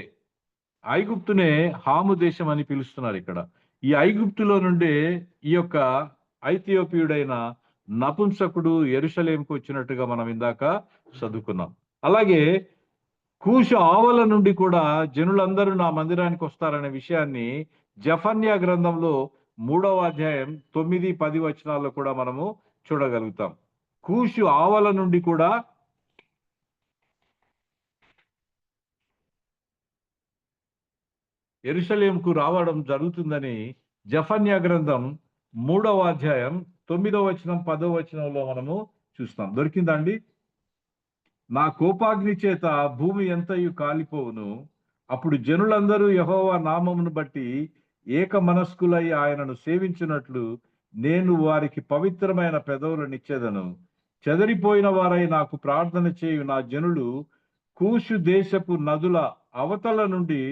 ఐగుప్తునే హాము దేశం అని పిలుస్తున్నారు ఇక్కడ. ఈ ఐగుప్తులో నుండే ఈ యొక్క ఐథియోపియుడైన నపుంసకుడు యెరూషలేముకు వచ్చినట్టుగా మనం ఇందాక చదువుకున్నాం. అలాగే కూషు ఆవల నుండి కూడా జనులందరూ నా మందిరానికి వస్తారనే విషయాన్ని జఫన్యా గ్రంథంలో 3వ అధ్యాయం 9-10 వచనాల్లో కూడా మనము చూడగలుగుతాం. కూషు ఆవల నుండి కూడా యెరూషలేముకు రావడం జరుగుతుందని జఫన్యా గ్రంథం 3వ అధ్యాయం 9వ వచనం 10వ వచనంలో మనము చూస్తాం. దొరికిందండి? నా కోపాగ్ని చేత భూమి ఎంతయు కాలిపోవును, అప్పుడు జనులందరూ యెహోవా నామమును బట్టి ఏక మనస్కులై ఆయనను సేవించినట్లు నేను వారికి పవిత్రమైన పెదవులనిచ్చేదను. చెదరిపోయిన వారై నాకు ప్రార్థన చేయు నా జనులు కూషు దేశపు నదుల అవతల నుండి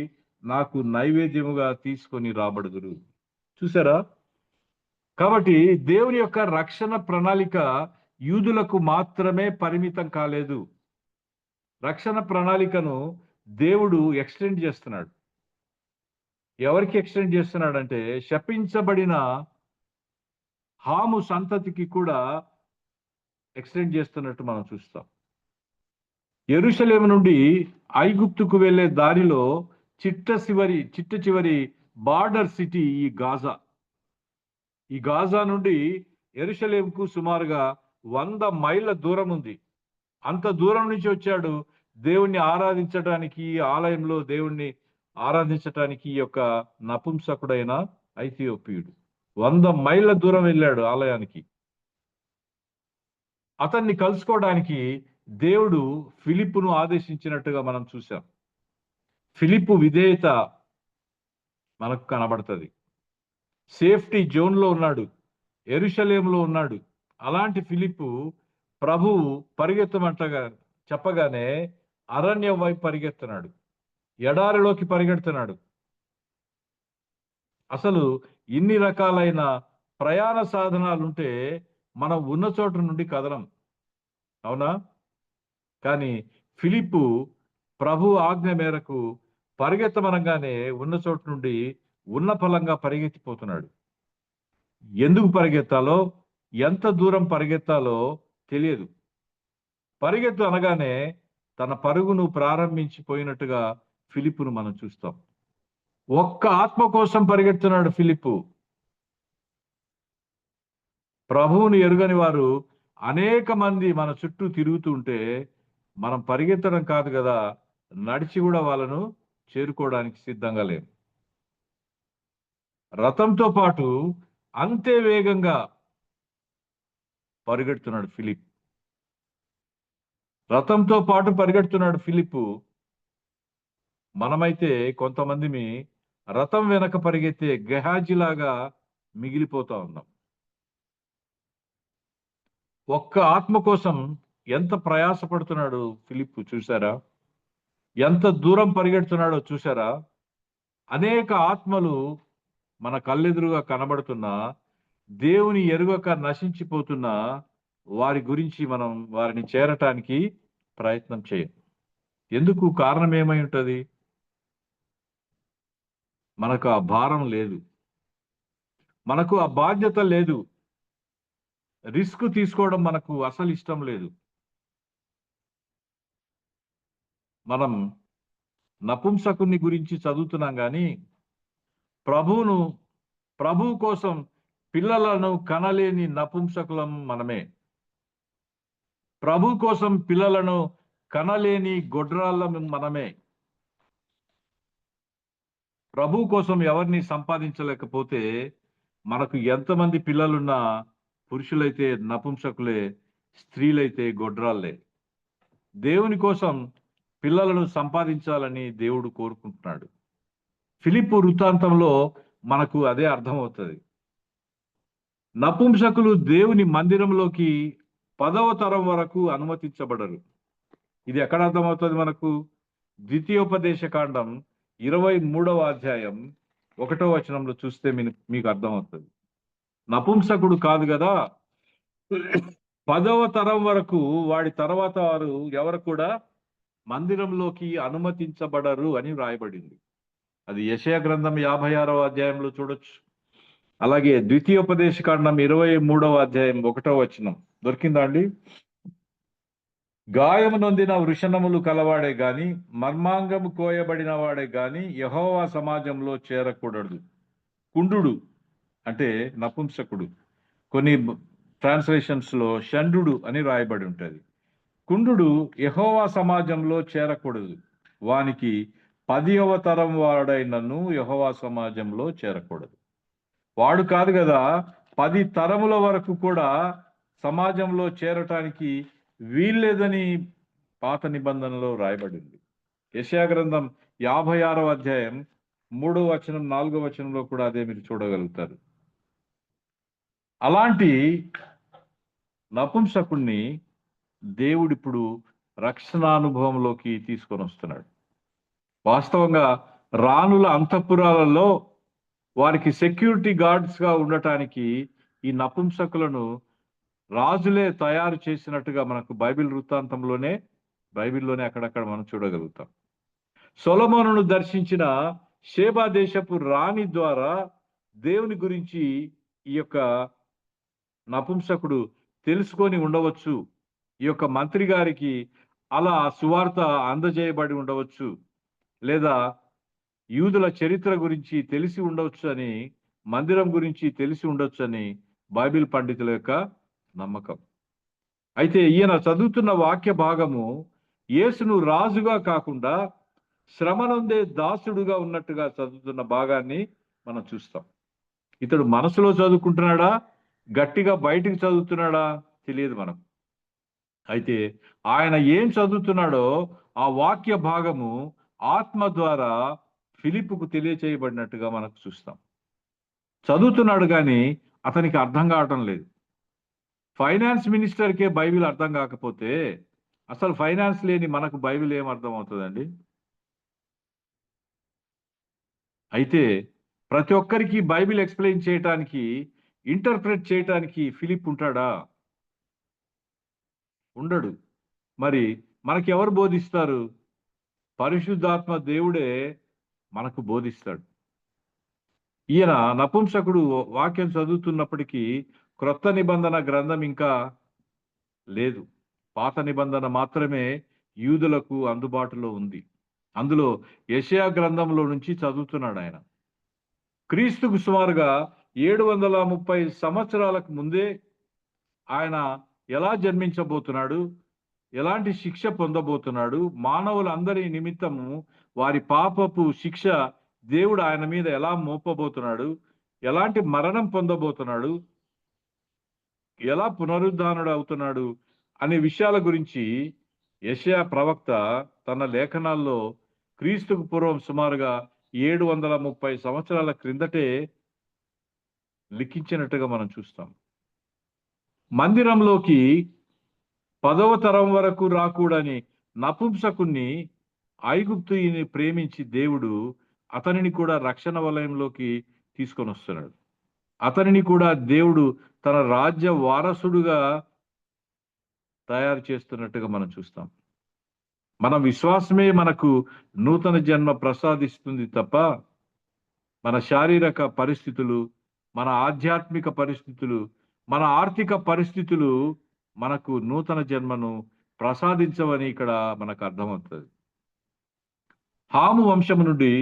నాకు నైవేద్యముగా తీసుకొని రాబడుదురు. చూసారా? కాబట్టి దేవుని యొక్క రక్షణ ప్రణాళిక యూదులకు మాత్రమే పరిమితం కాలేదు. రక్షణ ప్రణాళికను దేవుడు ఎక్స్టెండ్ చేస్తున్నాడు. ఎవరికి ఎక్స్టెండ్ చేస్తున్నాడంటే శపించబడిన హాము సంతతికి కూడా ఎక్స్టెండ్ చేస్తున్నట్టు మనం చూస్తాం. యెరూషలేము నుండి ఐగుప్తుకు వెళ్లే దారిలో చిట్ట చివరి బార్డర్ సిటీ ఈ గాజా. ఈ గాజా నుండి యెరూషలేముకు సుమారుగా 100 మైళ్ళ దూరం ఉంది. అంత దూరం నుంచి వచ్చాడు దేవుణ్ణి ఆరాధించడానికి, ఆలయంలో దేవుణ్ణి ఆరాధించటానికి ఈ యొక్క నపుంసకుడైన ఐథియోపియుడు 100 మైళ్ళ దూరం వెళ్ళాడు ఆలయానికి. అతన్ని కలుసుకోవడానికి దేవుడు ఫిలిప్పును ఆదేశించినట్టుగా మనం చూసాం. ఫిలిప్పు విధేయత మనకు కనబడుతుంది. సేఫ్టీ జోన్లో ఉన్నాడు, యెరూషలేములో ఉన్నాడు. అలాంటి ఫిలిప్పు ప్రభువు పరిగెత్తమంటగా చెప్పగానే అరణ్యం వైపు పరిగెత్తున్నాడు, ఎడారిలోకి పరిగెడుతున్నాడు. అసలు ఇన్ని రకాలైన ప్రయాణ సాధనాలుంటే మనం ఉన్న చోట నుండి కదలం, అవునా? కానీ ఫిలిప్పు ప్రభు ఆజ్ఞ మేరకు పరిగెత్తమనగానే ఉన్న చోటు నుండి ఉన్న ఫలంగా పరిగెత్తిపోతున్నాడు. ఎందుకు పరిగెత్తాలో, ఎంత దూరం పరిగెత్తాలో తెలియదు. పరిగెత్తు అనగానే తన పరుగును ప్రారంభించిపోయినట్టుగా ఫిలిప్పును మనం చూస్తాం. ఒక్క ఆత్మ కోసం పరిగెడుతున్నాడు ఫిలిప్పు. ప్రభువుని ఎరుగని వారు అనేక మంది మన చుట్టూ తిరుగుతుంటే మనం పరిగెత్తడం కాదు కదా, నడిచి కూడా వాళ్ళను చేరుకోవడానికి సిద్ధంగా లేము. రథంతో పాటు అంతే వేగంగా పరిగెడుతున్నాడు ఫిలిప్. రథంతో పాటు పరిగెడుతున్నాడు ఫిలిప్పు. మనమైతే కొంతమందిని రథం వెనక పరిగెత్తే గెహాజీలాగా మిగిలిపోతా ఉన్నాం. ఒక్క ఆత్మ కోసం ఎంత ప్రయాసపడుతున్నాడు ఫిలిప్పు చూసారా? ఎంత దూరం పరిగెడుతున్నాడో చూసారా? అనేక ఆత్మలు మన కళ్ళెదురుగా కనబడుతున్నా, దేవుని ఎరుగక నశించిపోతున్న వారి గురించి మనం వారిని చేరటానికి ప్రయత్నం చేయం. ఎందుకు? కారణం ఏమై ఉంటుంది? మనకు ఆ భారం లేదు, మనకు ఆ బాధ్యత లేదు, రిస్క్ తీసుకోవడం మనకు అసలు ఇష్టం లేదు. మనం నపుంసకుని గురించి చదువుతున్నాం కానీ ప్రభువు కోసం పిల్లలను కనలేని నపుంసకులం మనమే. ప్రభు కోసం పిల్లలను కనలేని గొడ్రాళ్ళం మనమే. ప్రభు కోసం ఎవరిని సంపాదించలేకపోతే మనకు ఎంతమంది పిల్లలున్నా పురుషులైతే నపుంసకులే, స్త్రీలైతే గొడ్రాళ్ళే. దేవుని కోసం పిల్లలను సంపాదించాలని దేవుడు కోరుకుంటున్నాడు. ఫిలిప్పు వృత్తాంతంలో మనకు అదే అర్థమవుతుంది. నపుంసకులు దేవుని మందిరంలోకి 10వ తరం వరకు అనుమతించబడరు. ఇది ఎక్కడ అర్థమవుతుంది మనకు? ద్వితీయోపదేశ కాండం 23వ అధ్యాయం 1వ వచనంలో చూస్తే మీకు అర్థమవుతుంది. నపుంసకుడు కాదు కదా, 10వ తరం వరకు, వాడి తర్వాత వారు ఎవరు కూడా మందిరంలోకి అనుమతించబడరు అని వ్రాయబడింది. అది యెషయా గ్రంథం 56వ అధ్యాయంలో చూడొచ్చు. అలాగే ద్వితీయోపదేశ కాండం 23వ అధ్యాయం 1వ వచనం దొరికిందా అండి? గాయము నొందిన వృషణములు కలవాడే గాని, మర్మాంగము కోయబడిన వాడే గాని యెహోవా సమాజంలో చేరకూడదు. కుండు అంటే నపుంసకుడు. కొన్ని ట్రాన్స్లేషన్స్ లో షండు అని రాయబడి ఉంటుంది. కుండు యెహోవా సమాజంలో చేరకూడదు. వానికి 10వ తరం వాడైనను యెహోవా సమాజంలో చేరకూడదు. వాడు కాదు కదా, 10 తరముల వరకు కూడా సమాజంలో చేరటానికి వీల్లేదని పాత నిబంధనలో రాయబడింది. యెషయా గ్రంథం 56వ అధ్యాయం 3వ వచనం 4వ వచనంలో కూడా అదే మీరు చూడగలుగుతారు. అలాంటి నపుంసకుణ్ణి దేవుడిప్పుడు రక్షణానుభవంలోకి తీసుకొని వస్తున్నాడు. వాస్తవంగా రాణుల అంతఃపురాలలో వారికి సెక్యూరిటీ గార్డ్స్ గా ఉండటానికి ఈ నపుంసకులను రాజులే తయారు చేసినట్టుగా మనకు బైబిల్లోనే అక్కడక్కడ మనం చూడగలుగుతాం. సొలొమోనును దర్శించిన షేబా దేశపు రాణి ద్వారా దేవుని గురించి ఈ యొక్క నపుంసకుడు తెలుసుకొని ఉండవచ్చు. ఈ యొక్క మంత్రి గారికి అలా సువార్త అందజేయబడి ఉండవచ్చు, లేదా యూదుల చరిత్ర గురించి తెలిసి ఉండవచ్చు అని, మందిరం గురించి తెలిసి ఉండొచ్చు అని బైబిల్ పండితుల యొక్క నమ్మకం. అయితే ఈయన చదువుతున్న వాక్య భాగము యేసును రాజుగా కాకుండా శ్రమనొందే దాసుడుగా ఉన్నట్టుగా చదువుతున్న భాగాన్ని మనం చూస్తాం. ఇతడు మనసులో చదువుకుంటున్నాడా, గట్టిగా బయటికి చదువుతున్నాడా తెలియదు మనకు. అయితే ఆయన ఏం చదువుతున్నాడో ఆ వాక్య భాగము ఆత్మ ద్వారా ఫిలిప్పుకు తెలియచేయబడినట్టుగా మనకు చూస్తాం. చదువుతున్నాడు కానీ అతనికి అర్థం కావటం లేదు. ఫైనాన్స్ మినిస్టర్కే బైబిల్ అర్థం కాకపోతే అసలు ఫైనాన్స్ లేని మనకు బైబిల్ ఏం అర్థం అవుతుందండి? అయితే ప్రతి ఒక్కరికి బైబిల్ ఎక్స్ప్లెయిన్ చేయటానికి, ఇంటర్ప్రెట్ చేయటానికి ఫిలిప్ ఉంటాడా? ఉండడు. మరి మనకి ఎవరు బోధిస్తారు? పరిశుద్ధాత్మ దేవుడే మనకు బోధిస్తాడు. ఈయన నపుంసకుడు వాక్యం చదువుతున్నప్పటికీ క్రొత్త నిబంధన గ్రంథం ఇంకా లేదు. పాత నిబంధన మాత్రమే యూదులకు అందుబాటులో ఉంది. అందులో యెషయా గ్రంథంలో నుంచి చదువుతున్నాడు ఆయన. క్రీస్తుకు సుమారుగా 730 సంవత్సరాలకు ముందే ఆయన ఎలా జన్మించబోతున్నాడు, ఎలాంటి శిక్ష పొందబోతున్నాడు, మానవులందరి నిమిత్తము వారి పాపపు శిక్ష దేవుడు ఆయన మీద ఎలా మోపబోతున్నాడు, ఎలాంటి మరణం పొందబోతున్నాడు, ఎలా పునరుద్ధానుడు అవుతున్నాడు అనే విషయాల గురించి యెషయా ప్రవక్త తన లేఖనాల్లో క్రీస్తుకు పూర్వం సుమారుగా 730 సంవత్సరాల క్రిందటే లిఖించినట్టుగా మనం చూస్తాం. మందిరంలోకి 10వ తరం వరకు రాకూడని నపుంసకుణ్ణి ఐగుప్తుని ప్రేమించి దేవుడు అతనిని కూడా రక్షణ వలయంలోకి తీసుకొని వస్తున్నాడు. అతనిని కూడా దేవుడు తన రాజ్య వారసుడుగా తయారు చేస్తున్నట్టుగా మనం చూస్తాం. మన విశ్వాసమే మనకు నూతన జన్మ ప్రసాదిస్తుంది తప్ప మన శారీరక పరిస్థితులు, మన ఆధ్యాత్మిక పరిస్థితులు, మన ఆర్థిక పరిస్థితులు మనకు నూతన జన్మను ప్రసాదించవని ఇక్కడ మనకు అర్థమవుతుంది. హాము వంశము నుండి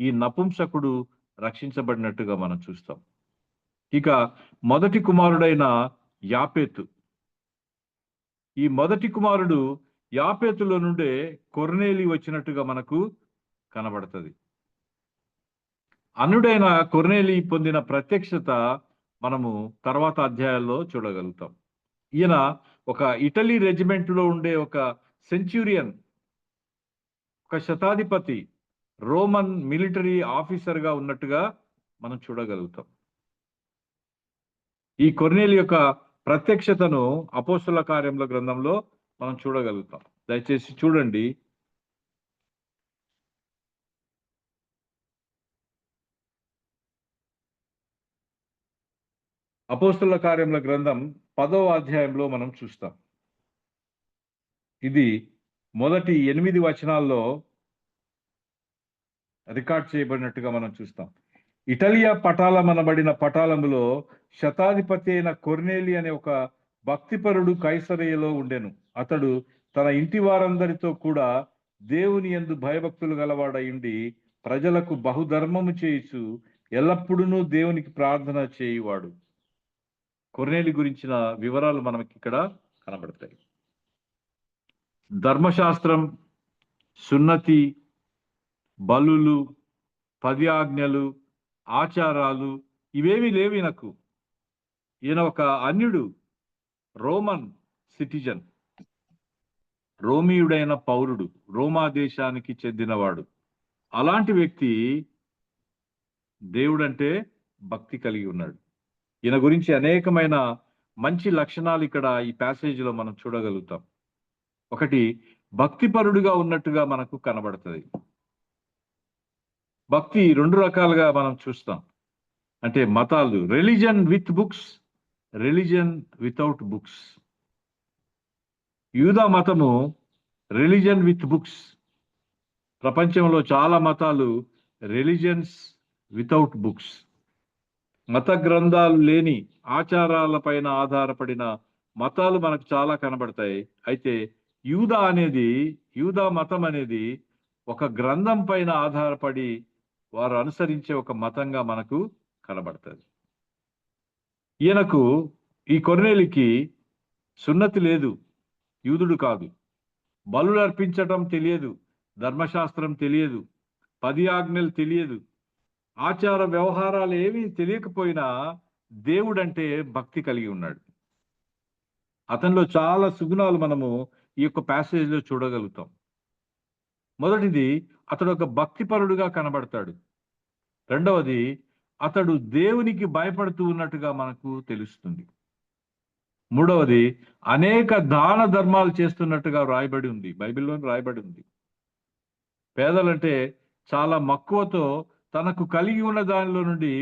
ఈ నపుంసకుడు రక్షించబడినట్టుగా మనం చూస్తాం. ఇక మొదటి కుమారుడైన యాపేతు, ఈ మొదటి కుమారుడు యాపేతులో నుండే కొర్నేలి వచ్చినట్టుగా మనకు కనబడుతుంది. అన్యుడైన కొర్నేలి పొందిన ప్రత్యక్షత మనము తర్వాత అధ్యాయాల్లో చూడగలుగుతాం. ఈయన ఒక ఇటలీ రెజిమెంట్లో ఉండే ఒక సెంచురియన్, ఒక శతాధిపతి, రోమన్ మిలిటరీ ఆఫీసర్గా ఉన్నట్టుగా మనం చూడగలుగుతాం. ఈ కొర్నేలి యొక్క ప్రత్యక్షతను అపోస్తుల కార్యముల గ్రంథంలో మనం చూడగలుగుతాం. దయచేసి చూడండి. అపోస్తుల కార్యముల గ్రంథం 10వ అధ్యాయంలో మనం చూస్తాం. ఇది మొదటి 8 వచనాల్లో రికార్డ్ చేయబడినట్టుగా మనం చూస్తాం. ఇటలియా పటాలమనబడిన పటాలములో శతాధిపతి అయిన కొర్నేలి అనే ఒక భక్తిపరుడు కైసరయ్యలో ఉండెను. అతడు తన ఇంటి వారందరితో కూడా దేవుని యందు భయభక్తులు గలవాడయుండి ప్రజలకు బహుధర్మము చేయిచు ఎల్లప్పుడూ దేవునికి ప్రార్థన చేయువాడు. కొర్నేలి గురించిన వివరాలు మనకి ఇక్కడ కనబడతాయి. ధర్మశాస్త్రం, సున్నతి, బలులు, 10 ఆజ్ఞలు, ఆచారాలు ఇవేమీ లేవు ఈయనకు. ఈయన ఒక అన్యుడు, రోమన్ సిటిజన్, రోమీయుడైన పౌరుడు, రోమా దేశానికి చెందినవాడు. అలాంటి వ్యక్తి దేవుడంటే భక్తి కలిగి ఉన్నాడు. ఈయన గురించి అనేకమైన మంచి లక్షణాలు ఇక్కడ ఈ ప్యాసేజీలో మనం చూడగలుగుతాం. ఒకటి, భక్తిపరుడుగా ఉన్నట్టుగా మనకు కనబడుతుంది. భక్తి 2 రకాలుగా మనం చూస్తాం. అంటే మతాలు, religion with books, religion without books. యూదా మతము రిలీజన్ విత్ బుక్స్. ప్రపంచంలో చాలా మతాలు రిలీజన్స్ వితౌట్ బుక్స్. మత గ్రంథాలు లేని ఆచారాలపైన ఆధారపడిన మతాలు మనకు చాలా కనబడతాయి. అయితే యూదా మతం అనేది ఒక గ్రంథం పైన ఆధారపడి వారు అనుసరించే ఒక మతంగా మనకు కనబడుతుంది. ఈ కొర్నేలికి సున్నతి లేదు, యూదుడు కాదు. బలులు అర్పించటం తెలియదు, ధర్మశాస్త్రం తెలియదు, 10 ఆజ్ఞలు తెలియదు, ఆచార వ్యవహారాలు ఏమీ తెలియకపోయినా దేవుడంటే భక్తి కలిగి ఉన్నాడు. అతనిలో చాలా సుగుణాలు మనము ఈ యొక్క ప్యాసేజ్లో చూడగలుగుతాం. మొదటిది, అతడు ఒక భక్తిపరుడుగా కనబడతాడు. రెండవది, అతడు దేవునికి భయపడుతూ ఉన్నట్టుగా మనకు తెలుస్తుంది. మూడవది, అనేక దాన ధర్మాలు చేస్తున్నట్టుగా రాయబడి ఉంది, బైబిల్లో రాయబడి ఉంది. పేదలంటే చాలా మక్కువతో తనకు కలిగి ఉన్న దానిలో నుండి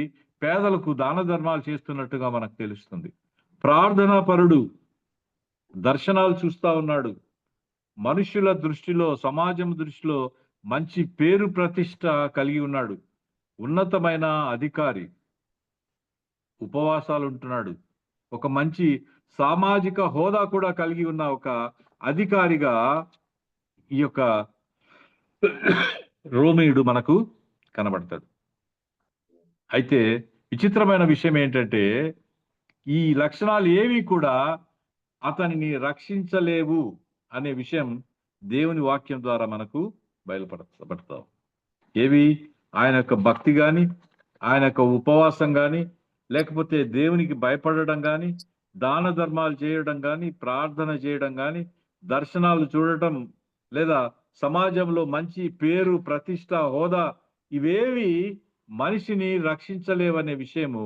పేదలకు దాన ధర్మాలు చేస్తున్నట్టుగా మనకు తెలుస్తుంది. ప్రార్థనా పరుడు, దర్శనాలు చూస్తా ఉన్నాడు. మనుషుల దృష్టిలో, సమాజం దృష్టిలో మంచి పేరు ప్రతిష్ట కలిగి ఉన్నాడు. ఉన్నతమైన అధికారి, ఉపవాసాలు ఉంటున్నాడు. ఒక మంచి సామాజిక హోదా కూడా కలిగి ఉన్న ఒక అధికారిగా ఈ యొక్క రోమీయుడు మనకు కనబడతాడు. అయితే విచిత్రమైన విషయం ఏంటంటే, ఈ లక్షణాలు ఏవి కూడా అతనిని రక్షించలేవు అనే విషయం దేవుని వాక్యం ద్వారా మనకు బయలుపడతాం. ఏవి? ఆయన యొక్క భక్తి కానీ, ఆయన యొక్క ఉపవాసం కానీ, లేకపోతే దేవునికి భయపడడం కానీ, దాన ధర్మాలు చేయడం కానీ, ప్రార్థన చేయడం కానీ, దర్శనాలు చూడటం, లేదా సమాజంలో మంచి పేరు ప్రతిష్ట హోదా, ఇవేవి మనిషిని రక్షించలేవనే విషయము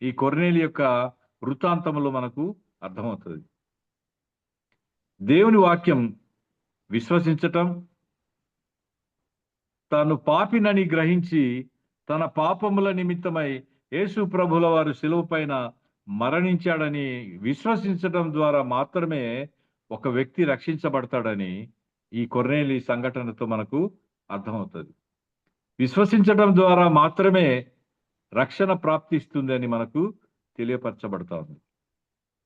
ఈ కొర్నేలి యొక్క వృత్తాంతంలో మనకు అర్థమవుతుంది. దేవుని వాక్యం విశ్వసించటం, తాను పాపినని గ్రహించి తన పాపముల నిమిత్తమై యేసు ప్రభుల వారు శిలువ పైన మరణించాడని విశ్వసించటం ద్వారా మాత్రమే ఒక వ్యక్తి రక్షించబడతాడని ఈ కొర్నేలి సంఘటనతో మనకు అర్థమవుతుంది. విశ్వసించటం ద్వారా మాత్రమే రక్షణ ప్రాప్తిస్తుంది అని మనకు తెలియపరచబడతా ఉంది.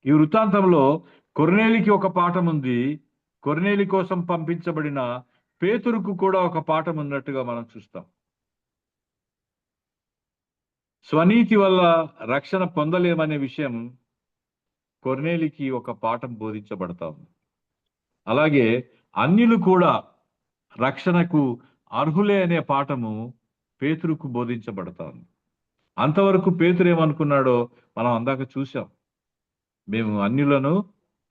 ఈ వృత్తాంతంలో కొర్నేలికి ఒక పాఠం ఉంది. కొర్నేలి కోసం పంపించబడిన పేతురుకు కూడా ఒక పాఠం ఉన్నట్టుగా మనం చూస్తాం. స్వనీతి వల్ల రక్షణ పొందలేమనే విషయం కొర్నేలికి ఒక పాఠం బోధించబడతా ఉంది. అలాగే అన్యులు కూడా రక్షణకు అర్హులే అనే పాఠము పేతురుకు బోధించబడతా ఉంది. అంతవరకు పేతురు ఏమనుకున్నాడో మనం అందాక చూసాం. మేము అన్యులను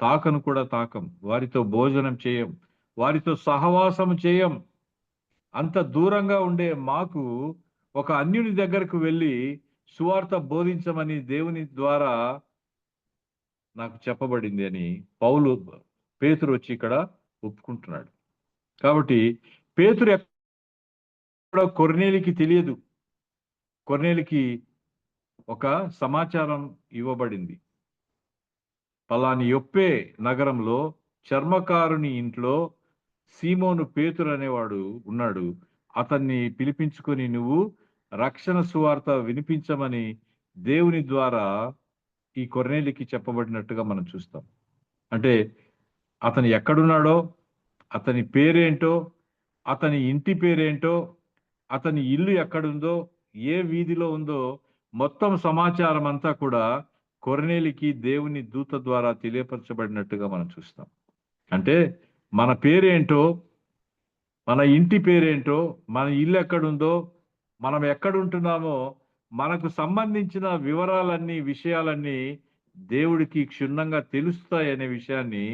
తాకను కూడా తాకం, వారితో భోజనం చేయం, వారితో సహవాసం చేయం. అంత దూరంగా ఉండే మాకు ఒక అన్యుని దగ్గరకు వెళ్ళి సువార్త బోధించమని దేవుని ద్వారా నాకు చెప్పబడింది అని పేతురు వచ్చి ఇక్కడ ఒప్పుకుంటున్నాడు. కాబట్టి పేతురు ఎక్కడో కొర్నేలికి తెలియదు. కొర్నేలికి ఒక సమాచారం ఇవ్వబడింది. పలాని యొప్పే నగరంలో చర్మకారుని ఇంట్లో సీమోను పేతురు అనేవాడు ఉన్నాడు, అతన్ని పిలిపించుకొని నువ్వు రక్షణ సువార్త వినిపించమని దేవుని ద్వారా ఈ కొర్నేలికి చెప్పబడినట్టుగా మనం చూస్తాం. అంటే అతను ఎక్కడున్నాడో, అతని పేరేంటో, అతని ఇంటి పేరేంటో, అతని ఇల్లు ఎక్కడుందో, ఏ వీధిలో ఉందో మొత్తం సమాచారం అంతా కూడా కొర్నేలికి దేవుని దూత ద్వారా తెలియపరచబడినట్టుగా మనం చూస్తాం. అంటే మన పేరేంటో, మన ఇంటి పేరేంటో, మన ఇల్లు ఎక్కడుందో, మనం ఎక్కడుంటున్నామో, మనకు సంబంధించిన వివరాలన్నీ, విషయాలన్నీ దేవుడికి క్షుణ్ణంగా తెలుస్తాయి అనే విషయాన్ని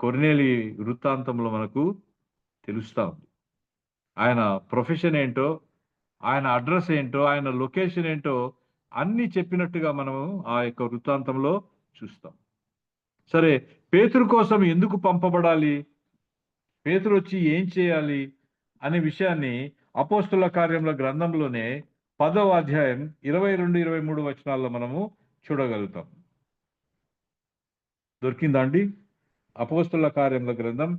కొర్నేలి వృత్తాంతంలో మనకు తెలుస్తా ఉంది. ఆయన ప్రొఫెషన్ ఏంటో, ఆయన అడ్రస్ ఏంటో, ఆయన లొకేషన్ ఏంటో అన్ని చెప్పినట్టుగా మనము ఆ యొక్క వృత్తాంతంలో చూస్తాం. సరే, పేతురు కోసం ఎందుకు పంపబడాలి, పేతురు వచ్చి ఏం చేయాలి అనే విషయాన్ని అపోస్తుల కార్యముల గ్రంథంలోనే 10వ అధ్యాయం 22-23 వచనాల్లో మనము చూడగలుగుతాం. దొరికిందా అండి? అపోస్తుల కార్యముల గ్రంథం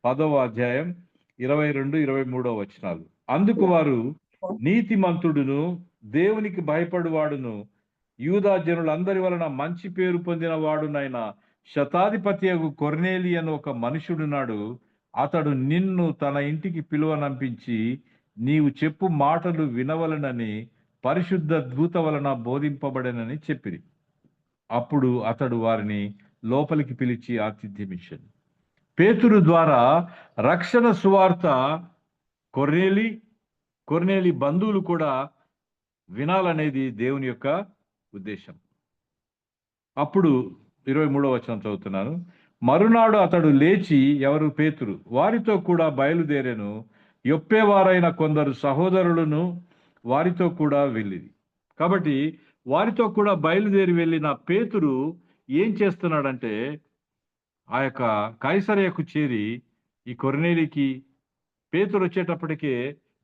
10వ అధ్యాయం 22-23 వచనాలు. అందుకు వారు, నీతిమంతుడును దేవునికి భయపడువాడును యూదా జనులందరి వలన మంచి పేరు పొందిన వాడునైన శతాధిపతియగు కొర్నేలి అని ఒక మనుషుడున్నాడు, అతడు నిన్ను తన ఇంటికి పిలువనంపించి నీవు చెప్పు మాటలు వినవలనని పరిశుద్ధ దూత వలన బోధింపబడనని చెప్పిరి. అప్పుడు అతడు వారిని లోపలికి పిలిచి ఆతిథ్యమిచ్చాడు. పేతురు ద్వారా రక్షణ సువార్త కొర్నేలి బంధువులు కూడా వినాలనేది దేవుని యొక్క ఉద్దేశం. అప్పుడు 23వ వచనం చదువుతున్నాను. మరునాడు అతడు లేచి, ఎవరు? పేతురు, వారితో కూడా బయలుదేరెను. యొప్పేవారైన కొందరు సహోదరులను వారితో కూడా వెళ్ళిరి. కాబట్టి వారితో కూడా బయలుదేరి వెళ్ళిన పేతురు ఏం చేస్తున్నాడంటే, ఆ యొక్క కైసరయకు చేరి ఈ కొర్నేలికి, పేతురు వచ్చేటప్పటికే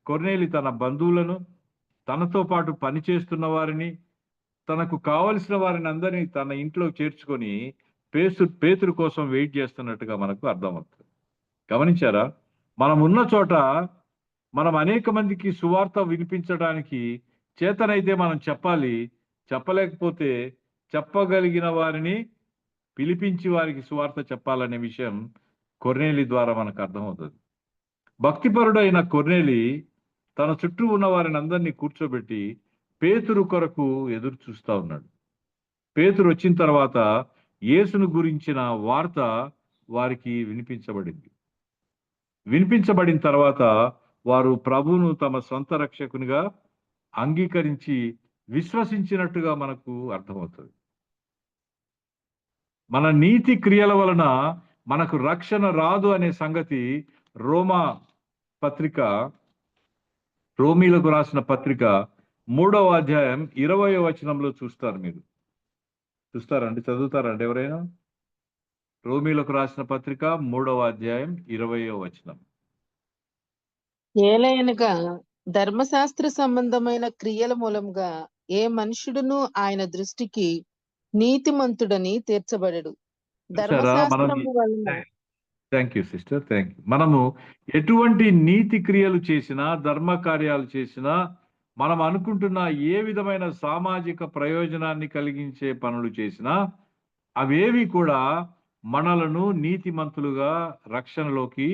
కొర్నేలి తన బంధువులను, తనతో పాటు పనిచేస్తున్న వారిని, తనకు కావలసిన వారిని అందరినీ తన ఇంట్లో చేర్చుకొని పేతురు కోసం వెయిట్ చేస్తున్నట్టుగా మనకు అర్థమవుతుంది. గమనించారా? మనం ఉన్న చోట మనం అనేక మందికి సువార్త వినిపించడానికి చేతనైతే మనం చెప్పాలి, చెప్పలేకపోతే చెప్పగలిగిన వారిని పిలిపించి వారికి సువార్త చెప్పాలనే విషయం కొర్నేలి ద్వారా మనకు అర్థమవుతుంది. భక్తిపరుడైన కొర్నేలి తన చుట్టూ ఉన్న వారిని అందరినీ కూర్చోబెట్టి పేతురు కొరకు ఎదురు చూస్తా ఉన్నాడు. పేతురు వచ్చిన తర్వాత యేసును గురించిన వార్త వారికి వినిపించబడిన తర్వాత వారు ప్రభువును తమ సొంత రక్షకునిగా అంగీకరించి విశ్వసించినట్టుగా మనకు అర్థమవుతుంది. మన నీతి క్రియల వలన మనకు రక్షణ రాదు అనే సంగతి రోమీలకు రాసిన పత్రిక 3వ అధ్యాయం 20వ వచనంలో చూస్తారు. మీరు చూస్తారండి, చదువుతారండి ఎవరైనా? రోమీలకు రాసిన పత్రిక 3వ అధ్యాయం 20వ వచనం. ఏలయనగా ధర్మశాస్త్ర సంబంధమైన క్రియల మూలంగా ఏ మనుషుడును ఆయన దృష్టికి నీతిమంతుడని తీర్చబడడు. ధర్మశాస్త్రము వలన thank you sister, thank you. మనము ఎటువంటి నీతి క్రియలు చేసినా, ధర్మ కార్యాలు చేసినా, మనం అనుకుంటున్న ఏ విధమైన సామాజిక ప్రయోజనాన్ని కలిగించే పనులు చేసినా అవేవి కూడా మనలను నీతిమంతులుగా రక్షణలోకి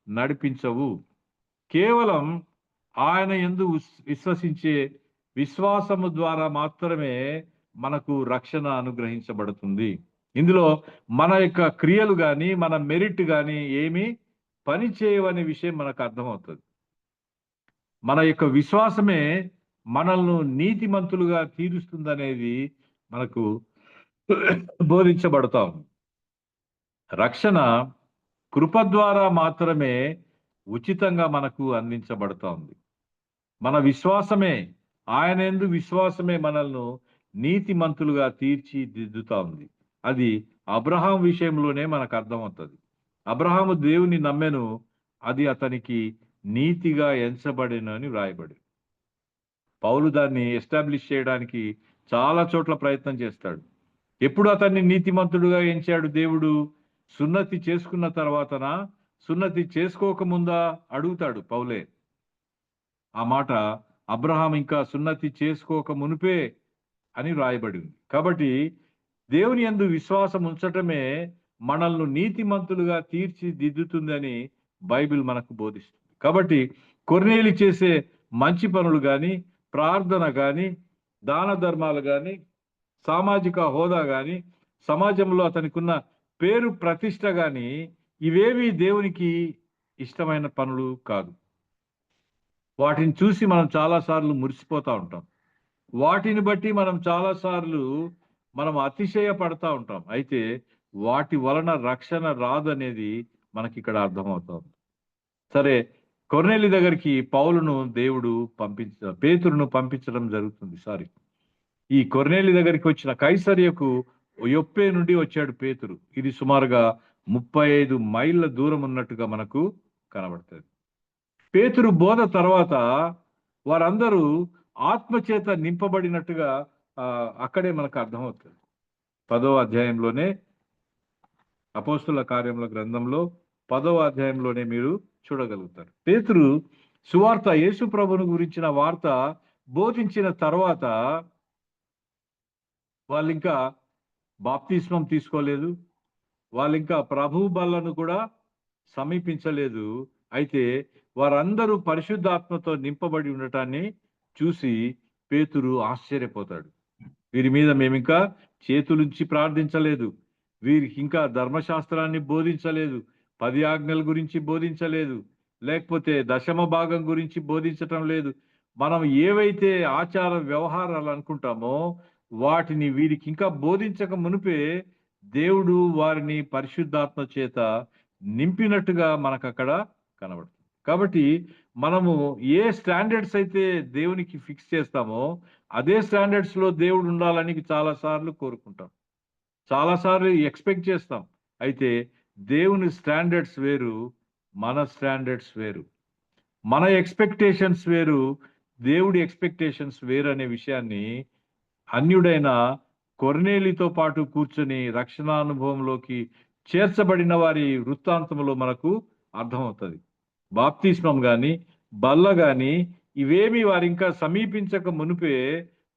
నడిపించవు. కేవలం ఆయన యందు విశ్వసించే విశ్వాసము ద్వారా మాత్రమే మనకు రక్షణ అనుగ్రహించబడుతుంది. ఇందులో మన యొక్క క్రియలు కానీ, మన మెరిట్ కానీ ఏమీ పని చేయవనే విషయం మనకు అర్థమవుతుంది. మన యొక్క విశ్వాసమే మనల్ని నీతిమంతులుగా తీరుస్తుందనేది మనకు బోధించబడతా ఉంది. రక్షణ కృప ద్వారా మాత్రమే ఉచితంగా మనకు అందించబడతా ఉంది. మన విశ్వాసమే, ఆయన యందు విశ్వాసమే మనల్ని నీతిమంతులుగా తీర్చిదిద్దుతా ఉంది. అది అబ్రహాం విషయంలోనే మనకు అర్థమవుతుంది. అబ్రహాము దేవుని నమ్మెను, అది అతనికి నీతిగా ఎంచబడెను అని వ్రాయబడి. పౌలు దాన్ని ఎస్టాబ్లిష్ చేయడానికి చాలా చోట్ల ప్రయత్నం చేస్తాడు. ఎప్పుడు అతన్ని నీతిమంతుడుగా ఎంచాడు దేవుడు? సున్నతి చేసుకున్న తర్వాతనా, సున్నతి చేసుకోకముందా అడుగుతాడు పౌలే. ఆ మాట అబ్రహాం ఇంకా సున్నతి చేసుకోక మునిపే అని వ్రాయబడి ఉంది. కాబట్టి దేవుని యందు విశ్వాసం ఉంచటమే మనల్ని నీతిమంతులుగా తీర్చిదిద్దుతుందని బైబిల్ మనకు బోధిస్తుంది. కాబట్టి కొర్నేలి చేసే మంచి పనులు కానీ, ప్రార్థన కానీ, దాన ధర్మాలు కానీ, సామాజిక హోదా కానీ, సమాజంలో అతనికి ఉన్న పేరు ప్రతిష్ట కానీ, ఇవేవి దేవునికి ఇష్టమైన పనులు కాదు. వాటిని చూసి మనం చాలాసార్లు మురిసిపోతూ ఉంటాం. వాటిని బట్టి మనం చాలాసార్లు అతిశయపడతా ఉంటాం. అయితే వాటి వలన రక్షణ రాదు అనేది మనకి ఇక్కడ అర్థమవుతుంది. సరే, కొర్నేలి దగ్గరికి పేతురును పంపించడం జరుగుతుంది. ఈ కొర్నేలి దగ్గరికి వచ్చిన కైసరియకు యొప్పే నుండి వచ్చాడు పేతురు. ఇది సుమారుగా 35 మైళ్ళ దూరం ఉన్నట్టుగా మనకు కనబడుతుంది. పేతురు బోధ తర్వాత వారందరూ ఆత్మచేత నింపబడినట్టుగా అక్కడే మనకు అర్థమవుతుంది. 10వ అధ్యాయంలోనే, అపోస్తుల కార్యముల గ్రంథంలో 10వ అధ్యాయంలోనే మీరు చూడగలుగుతారు. పేతురు సువార్త, యేసు ప్రభువును గురించిన వార్త బోధించిన తర్వాత వాళ్ళు ఇంకా బాప్తిస్మం తీసుకోలేదు, వాళ్ళు ఇంకా ప్రభు బల్లను కూడా సమీపించలేదు. అయితే వారందరూ పరిశుద్ధాత్మతో నింపబడి ఉండటాన్ని చూసి పేతురు ఆశ్చర్యపోతాడు. వీరి మీద మేమింకా చేతులుంచి ప్రార్థించలేదు, వీరికి ఇంకా ధర్మశాస్త్రాన్ని బోధించలేదు, 10 ఆజ్ఞల గురించి బోధించలేదు, లేకపోతే దశమ భాగం గురించి బోధించటం లేదు. మనం ఏవైతే ఆచార వ్యవహారాలు అనుకుంటామో వాటిని వీరికి ఇంకా బోధించక మునిపే దేవుడు వారిని పరిశుద్ధాత్మ చేత నింపినట్టుగా మనకు అక్కడ కనబడుతుంది. కాబట్టి మనము ఏ స్టాండర్డ్స్ అయితే దేవునికి ఫిక్స్ చేస్తామో అదే స్టాండర్డ్స్ లో దేవుడు ఉండాలని చాలా సార్లు కోరుకుంటాం, చాలా సార్లు ఎక్స్పెక్ట్ చేస్తాం. అయితే దేవుని స్టాండర్డ్స్ వేరు, మన స్టాండర్డ్స్ వేరు, మన ఎక్స్పెక్టేషన్స్ వేరు, దేవుడి ఎక్స్పెక్టేషన్స్ వేరు అనే విషయాన్ని అన్యుడైన కొర్నేలితో పాటు కూర్చొని రక్షణానుభవంలోకి చేర్చబడిన వారి వృత్తాంతంలో మనకు అర్థమవుతుంది. బాప్తిస్మం గాని బల్ల గాని ఇవేమి వారు ఇంకా సమీపించక మునిపే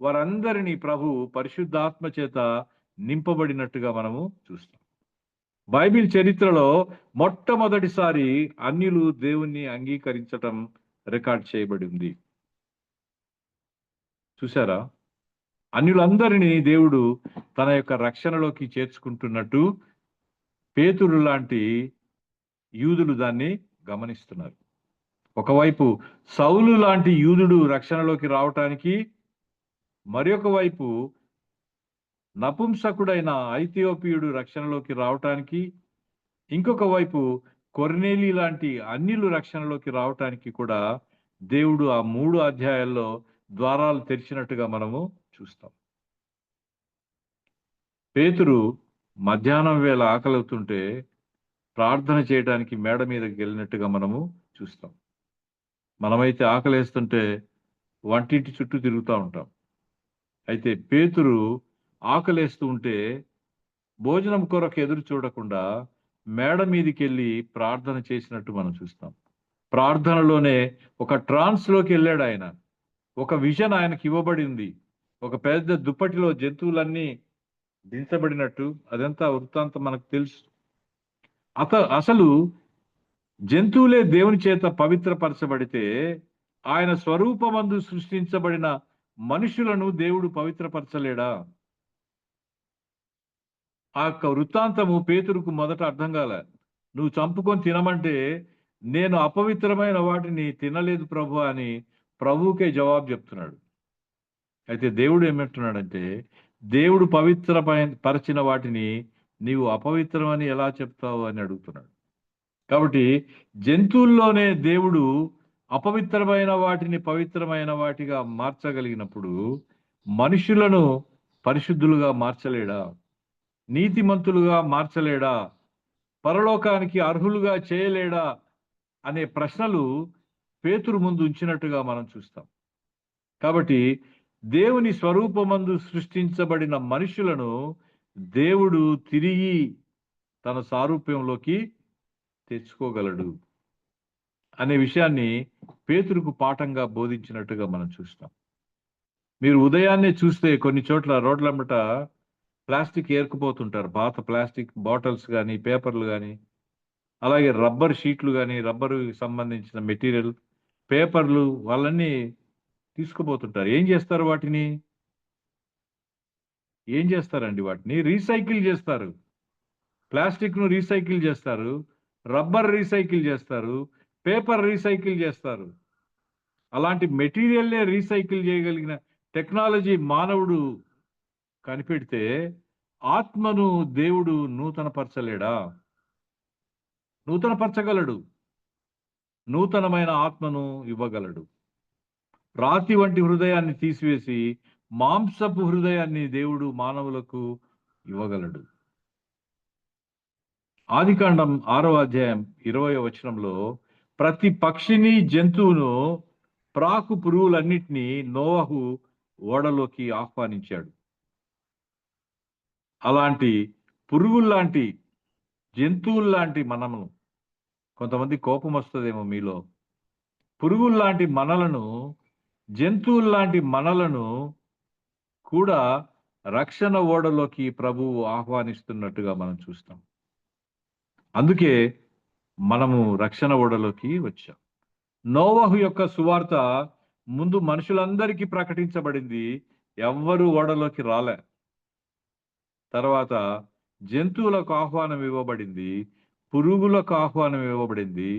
వారందరినీ ప్రభు పరిశుద్ధాత్మ చేత నింపబడినట్టుగా మనము చూస్తాం. బైబిల్ చరిత్రలో మొట్టమొదటిసారి అన్యులు దేవుణ్ణి అంగీకరించటం రికార్డ్ చేయబడి ఉంది. చూసారా, అన్యులందరినీ దేవుడు తన యొక్క రక్షణలోకి చేర్చుకుంటున్నట్టు పేతురు లాంటి యూదులు దాన్ని గమనిస్తున్నారు. ఒకవైపు సౌలు లాంటి యూదుడు రక్షణలోకి రావటానికి, మరొక వైపు నపుంసకుడైన ఐథియోపియుడు రక్షణలోకి రావటానికి, ఇంకొక వైపు కొర్నేలి లాంటి అన్యులు రక్షణలోకి రావటానికి కూడా దేవుడు ఆ 3 అధ్యాయాల్లో ద్వారాలు తెరిచినట్టుగా మనము చూస్తాం. పేతురు మధ్యాహ్నం వేళ ఆకలవుతుంటే ప్రార్థన చేయడానికి మేడ మీదకి వెళ్ళినట్టుగా మనము చూస్తాం. మనమైతే ఆకలేస్తుంటే వంటింటి చుట్టూ తిరుగుతూ ఉంటాం. అయితే పేతురు ఆకలేస్తూ ఉంటే భోజనం కొరకు ఎదురు చూడకుండా మేడ మీదకి వెళ్ళి ప్రార్థన చేసినట్టు మనం చూస్తాం. ప్రార్థనలోనే ఒక ట్రాన్స్లోకి వెళ్ళాడు ఆయన. ఒక విజన్ ఆయనకి ఇవ్వబడింది. ఒక పెద్ద దుప్పటిలో జంతువులన్నీ దించబడినట్టు, అదంతా వృత్తాంతం మనకు తెలుసు. అసలు జంతువులే దేవుని చేత పవిత్రపరచబడితే ఆయన స్వరూపమందు సృష్టించబడిన మనుషులను దేవుడు పవిత్రపరచలేడా? ఆ యొక్క వృత్తాంతము పేతురుకు మొదట అర్థం కాలే. నువ్వు చంపుకొని తినమంటే నేను అపవిత్రమైన వాటిని తినలేదు ప్రభు అని ప్రభువుకే జవాబు చెప్తున్నాడు. అయితే దేవుడు ఏమంటున్నాడంటే, దేవుడు పవిత్రపరిచిన వాటిని నీవు అపవిత్రమని ఎలా చెప్తావు అని అడుగుతున్నాడు. కాబట్టి జంతువుల్లోనే దేవుడు అపవిత్రమైన వాటిని పవిత్రమైన వాటిగా మార్చగలిగినప్పుడు మనుషులను పరిశుద్ధులుగా మార్చలేడా? నీతిమంతులుగా మార్చలేడా? పరలోకానికి అర్హులుగా చేయలేడా అనే ప్రశ్నలు పేతురు ముందు ఉంచినట్టుగా మనం చూస్తాం. కాబట్టి దేవుని స్వరూపమందు సృష్టించబడిన మనుషులను దేవుడు తిరిగి తన సారూప్యంలోకి తెచ్చుకోగలడు అనే విషయాన్ని పేతురుకు పాఠంగా బోధించినట్టుగా మనం చూస్తాం. మీరు ఉదయాన్నే చూస్తే కొన్ని చోట్ల రోడ్లమ్మట ప్లాస్టిక్ ఏరుకుపోతుంటారు. పాత ప్లాస్టిక్ బాటిల్స్ కానీ, పేపర్లు కానీ, అలాగే రబ్బర్ షీట్లు కానీ, రబ్బరు సంబంధించిన మెటీరియల్, పేపర్లు వాళ్ళన్నీ తీసుకుపోతుంటారు. ఏం చేస్తారు వాటిని? ఏం చేస్తారండి? వాటిని రీసైకిల్ చేస్తారు. ప్లాస్టిక్ను రీసైకిల్ చేస్తారు, రబ్బర్ రీసైకిల్ చేస్తారు, పేపర్ రీసైకిల్ చేస్తారు. అలాంటి మెటీరియల్నే రీసైకిల్ చేయగలిగిన టెక్నాలజీ మానవుడు కనిపెడితే ఆత్మను దేవుడు నూతనపరచలేడా? నూతనపరచగలడు. నూతనమైన ఆత్మను ఇవ్వగలడు. రాతి వంటి హృదయాన్ని తీసివేసి మాంసపు హృదయాన్ని దేవుడు మానవులకు ఇవ్వగలడు. ఆదికాండం 6వ అధ్యాయం 20వ వచనంలో ప్రతి పక్షిని, జంతువును, ప్రాకు పురుగులన్నిటినీ నోవహు ఓడలోకి ఆహ్వానించాడు. అలాంటి పురుగుల్లాంటి, జంతువుల్లాంటి మనము, కొంతమంది కోపం వస్తుందేమో మీలో, పురుగుల్లాంటి మనలను, జంతువుల్లాంటి మనలను కూడా రక్షణ ఓడలోకి ప్రభువు ఆహ్వానిస్తున్నట్టుగా మనం చూస్తాం. అందుకే మనము రక్షణ ఓడలోకి వచ్చాం. నోవహు యొక్క సువార్త ముందు మనుషులందరికీ ప్రకటించబడింది. ఎవ్వరూ ఓడలోకి రాలే. తర్వాత జంతువులకు ఆహ్వానం ఇవ్వబడింది, పురుగులకు ఆహ్వానం ఇవ్వబడింది,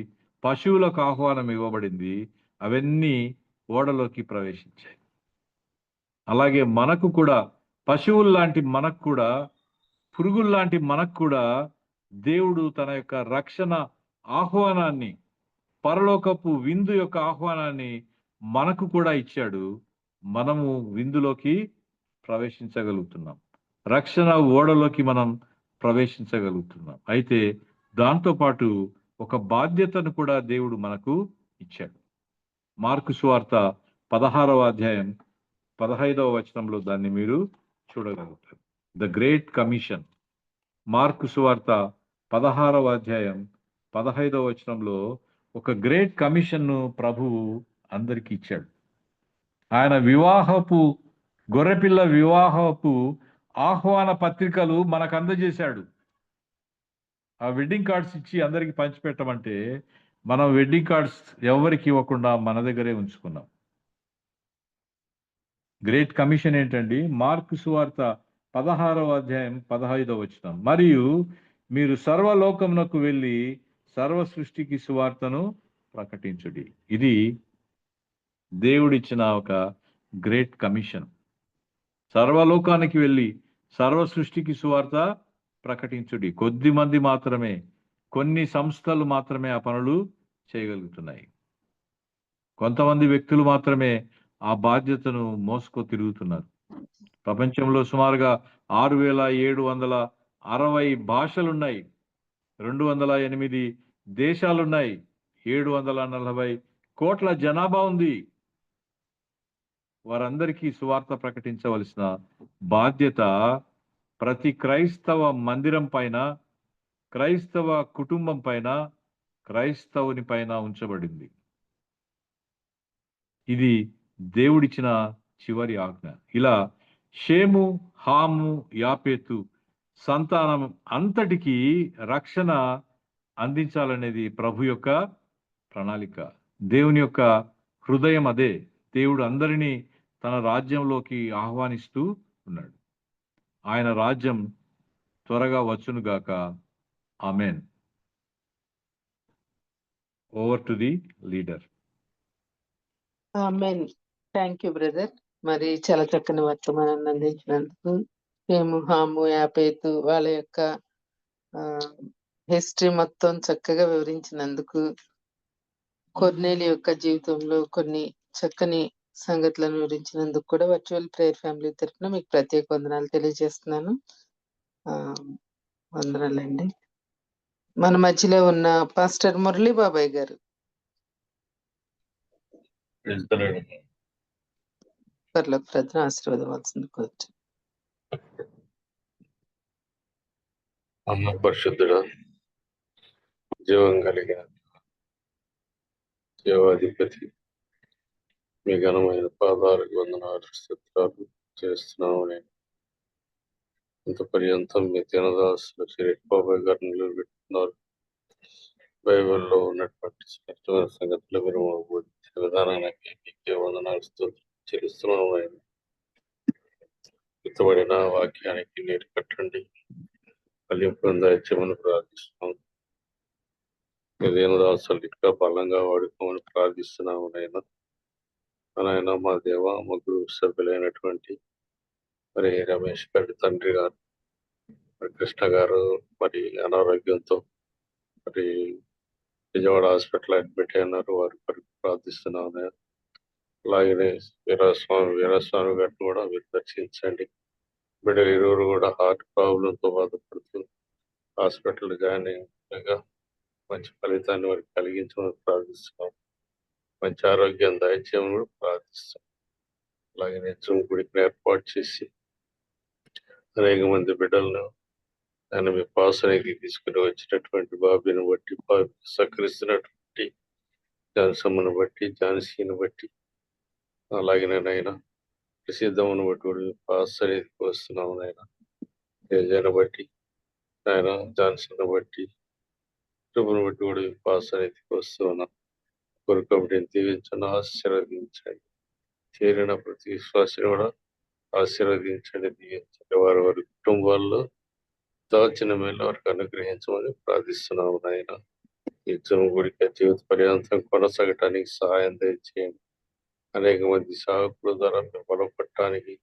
పశువులకు ఆహ్వానం ఇవ్వబడింది. అవన్నీ ఓడలోకి ప్రవేశించాయి. అలాగే మనకు కూడా, పశువుల్లాంటి మనకు కూడా పురుగుల్లాంటి మనకు కూడా దేవుడు తన యొక్క రక్షణ ఆహ్వానాన్ని, పరలోకపు విందు యొక్క ఆహ్వానాన్ని మనకు కూడా ఇచ్చాడు. మనము విందులోకి ప్రవేశించగలుగుతున్నాం, రక్షణ ఓడలోకి మనం ప్రవేశించగలుగుతున్నాం. అయితే దాంతోపాటు ఒక బాధ్యతను కూడా దేవుడు మనకు ఇచ్చాడు. మార్కు సువార్త 16వ అధ్యాయం 15వ వచనంలో దాన్ని మీరు చూడగలుగుతారు. The great commission. మార్కు సువార్త 16వ అధ్యాయం 15వ వచనంలో ఒక గ్రేట్ కమిషన్ను ప్రభువు అందరికీ ఇచ్చాడు. ఆయన గొర్రెపిల్ల వివాహపు ఆహ్వాన పత్రికలు మనకు అందజేశాడు. ఆ వెడ్డింగ్ కార్డ్స్ ఇచ్చి అందరికి పంచిపెట్టమంటే మనం వెడ్డింగ్ కార్డ్స్ ఎవరికి ఇవ్వకుండా మన దగ్గరే ఉంచుకున్నాం. గ్రేట్ కమిషన్ ఏంటండి? మార్కు సువార్త 16వ అధ్యాయం 15వ వచనం. మరియు మీరు సర్వలోకమునకు వెళ్ళి సర్వ సృష్టికి సువార్తను ప్రకటించుడి. ఇది దేవుడిచ్చిన ఒక గ్రేట్ కమిషన్. సర్వలోకానికి వెళ్ళి సర్వ సృష్టికి సువార్త ప్రకటించుడి. కొద్ది మంది మాత్రమే, కొన్ని సంస్థలు మాత్రమే ఆ పనులు చేయగలుగుతున్నాయి. కొంతమంది వ్యక్తులు మాత్రమే ఆ బాధ్యతను మోసుకో తిరుగుతున్నారు. ప్రపంచంలో సుమారుగా 6,760 భాషలున్నాయి, 208 దేశాలున్నాయి, 740 కోట్ల జనాభా ఉంది. వారందరికీ సువార్త ప్రకటించవలసిన బాధ్యత ప్రతి క్రైస్తవ మందిరం పైన, క్రైస్తవ కుటుంబం పైన, క్రైస్తవుని పైన ఉంచబడింది. ఇది దేవుడిచ్చిన చివరి ఆజ్ఞ. ఇలా షేము, హాము, యాపేతు సంతానం అంతటికీ రక్షణ అందించాలనేది ప్రభు యొక్క ప్రణాళిక. దేవుని యొక్క హృదయం అదే. దేవుడు అందరినీ తన రాజ్యంలోకి ఆహ్వానిస్తూ ఉన్నాడు. ఆయన రాజ్యం త్వరగా వచ్చునుగాక. Amen. Over to the leader. Amen. Thank you brother. మరి చాలా చక్కని వర్తమానాన్ని అందించినందుకు, హేము, హాము, యాపేతు వాళ్ళ యొక్క హిస్టరీ మొత్తం చక్కగా వివరించినందుకు, కొర్నేలి యొక్క జీవితంలో కొన్ని చక్కని సంగతులను వివరించినందుకు కూడా వర్చువల్ ప్రేయర్ ఫ్యామిలీ తరఫున మీకు ప్రత్యేక వందనాలు తెలియజేస్తున్నాను. వందనాలండి. మన మధ్యలో ఉన్న పాస్టర్ మురళీ బాబాయ్ గారు పర్లోక ప్రార్థన ఆశీర్వాదవలసింది కోరుచు. అమ్మ పరిశుద్ధుడ, జీవం కలిగిన జీవాధిపతి, మీ ఘనమైన పాదాలకు వందనాలు స్తోత్రాలు చేస్తున్నాము. నేను ఇంత పర్యంతం మీ దినదాసులు శ్రీ బాబాయ్ గారు నిలబెట్టుకున్నారు. బైబిల్లో ఉన్నటువంటి స్పష్టమైన సంగతులు మీరు బోధించే విధానానికి మీకే వందనాలు స్తోత్రం చెల్లిస్తున్నాము. ఆయన ఇతబడిన వాక్యానికి నీరు కట్టండి, ఫలింపును దయచేయమని ప్రార్థిస్తున్నాం. దినదాసులు ఇంకా బలంగా వాడుకోమని ప్రార్థిస్తున్నాము. నాయన మా దేవ, మా గ్రూప్ సభ్యులైనటువంటి మరి రమేష్ గారి తండ్రి గారు, మరి కృష్ణ గారు మరి అనారోగ్యంతో మరి విజయవాడ హాస్పిటల్ అడ్మిట్ అయినారు. వారి కొరకు ప్రార్థిస్తున్నాము. అలాగనే వీరస్వామి గారిని కూడా మీరు దర్శించండి. బిడ్డలు ఇరువురు కూడా హార్ట్ ప్రాబ్లంతో బాధపడుతూ హాస్పిటల్ జాయిన్ అయ్యాక మంచి ఫలితాన్ని వారికి కలిగించమని ప్రార్థిస్తున్నాం. మంచి ఆరోగ్యం దయచేయమని కూడా ప్రార్థిస్తాం. అలాగే జూమ్ గుడికి ఏర్పాటు చేసి అనేక మంది బిడ్డలను ఆయన మీ పాసనికి తీసుకుని వచ్చినటువంటి బాబీని బట్టి, బాబీ సహకరిస్తున్నటువంటి జాన్సమ్మను బట్టి, ఝాన్సీని బట్టి, అలాగే నేను ప్రసిద్ధమును బట్టి కూడా మీ పాసనికి వస్తున్నాము. తేజను బట్టి, ఆయన ఝాన్సీని బట్టి, ప్రభుని బట్టి కూడా మీ పాసనికి వస్తూ ఉన్నాం. కొరకబడిని దీవించండి, ఆశీర్వదించండి. చేరిన ప్రతి విశ్వాసిని కూడా ఆశీర్వదించండి, దీవించండి. వారి వారి కుటుంబాల్లో దాచిన మేలు వారికి అనుగ్రహించమని ప్రార్థిస్తున్నాము. నాయన ఈ జూమ్ గుడికి జీవిత పర్యంతం కొనసాగటానికి సహాయం దయచేయండి. అనేక మంది సేవకుల ద్వారా మేము బలపడటానికి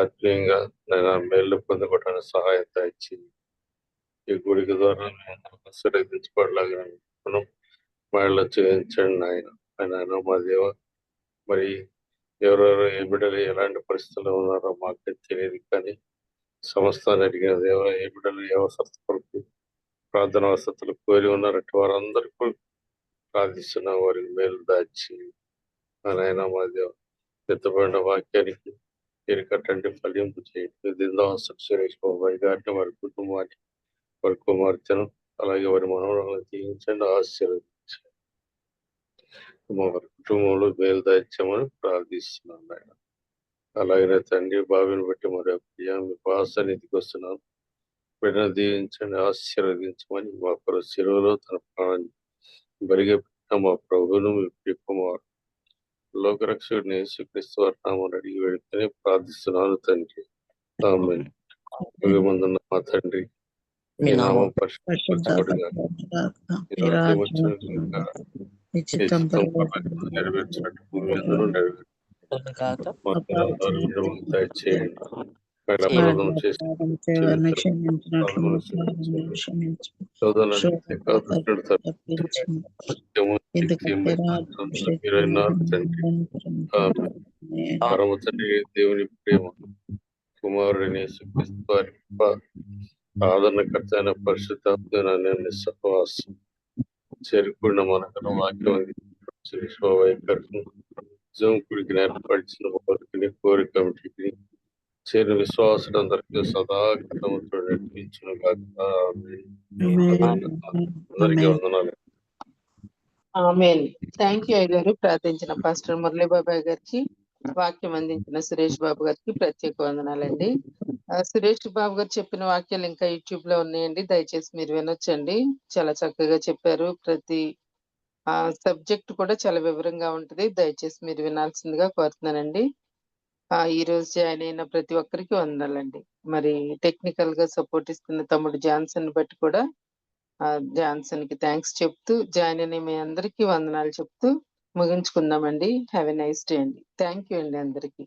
ఆత్మీయంగా నేను మేలు పొందుకోవడానికి సహాయం దయచి ఈ గుడికి ద్వారా నేను ఆశీర్వదించబడలాగా మనం మళ్ళీ చేయించండి ఆయన మా దేవ. మరి ఎవరెవరు ఏ బిడ్డలు ఎలాంటి పరిస్థితుల్లో ఉన్నారో మాకు తెలియదు, కానీ సమస్తాన్ని అడిగిన దేవ, ఏ బిడ్డలు ఏ అవసరత కొరకు ప్రార్థన వసతులు కోరి ఉన్నారంటే వారందరికీ ప్రార్థిస్తున్న వారికి మేలు దాచి ఆయన మా దేవ. ఎత్తబడిన వాక్యానికి మీరు కట్టండి, ఫలింపు చేయండి. దిందావసర సురేష్ బాబాయ్ గారిని, వారి కుటుంబాన్ని, వారి కుమార్తెను, అలాగే వారి మనవరాలను జీవించండి, ఆశీర్వదించండి. వారి కుటుంబంలో మేలు దాయిచ్చామని ప్రార్థిస్తున్నాను ఆయన. అలాగే తండ్రి బావిని బట్టి మరి ప్రియా మీ సన్నిధికి వస్తున్నాను. బిడ్డను దీవించండి, ఆశీర్వదించమని మా ప్రభు శిలువలో తన ప్రాణాన్ని బలిగా పెట్టిన మా ప్రభువును మీ ప్రియ కుమారుడు లోకరక్షకుడిని యేసుక్రీస్తు వారి నామమున అడిగి వేడుకొని ప్రార్థిస్తున్నాను తండ్రి. ఆమేన్. యుగమందున్న మా తండ్రి, మీ నామం పరిశుద్ధపరచబడుగా, మీ రాజ్యం వచ్చునుగాక, మీ చిత్తం పరలోకమందు నెరవేర్చినట్టు భూమి యందును నెరవేరును గాక. మా దినములను మాకు దయచేయండి, మేము అపరాధం చేసి మీరైనారు తండ్రి. ఆమేన్. పరమ తండ్రి దేవుని ప్రేమ, కుమారుడిని యేసుక్రీస్తు వారి కృప, ఆదరణకర్త అయిన పరిశుద్ధాత్మ సహవాసం చేరుకున్న మనకు వాక్యం జూమ్ కుడికి ఏర్పరిచిన వారికి కోరి కమిటీకి చేరిన విశ్వాసులందరికీ సదాకాలముతో నడిపించును గాక. అందరికీ వందనాలు. ఆమేన్. థ్యాంక్ యూ అయ్య గారు. ప్రార్థించిన పాస్టర్ మురళీ బాబాయ్ గారికి, వాక్యం అందించిన సురేష్ బాబు గారికి ప్రత్యేక వందనాలండి. సురేష్ బాబు గారు చెప్పిన వాక్యాలు ఇంకా యూట్యూబ్ లో ఉన్నాయండి, దయచేసి మీరు వినొచ్చండి. చాలా చక్కగా చెప్పారు. ప్రతి సబ్జెక్ట్ కూడా చాలా వివరంగా ఉంటుంది. దయచేసి మీరు వినాల్సిందిగా కోరుతున్నానండి. ఈ రోజు జాయిన్ అయిన ప్రతి ఒక్కరికి వందనాలండి. మరి టెక్నికల్ గా సపోర్ట్ ఇస్తున్న తమ్ముడు జాన్సన్ బట్టి కూడా జాన్సన్ కి థ్యాంక్స్ చెప్తూ, జాయిన్ అయిన మీ అందరికీ వందనాలు చెప్తూ ముగించుకుందామండి. హ్యావ్ ఎ నైస్ డే అండి. థ్యాంక్ యూ అండి అందరికీ.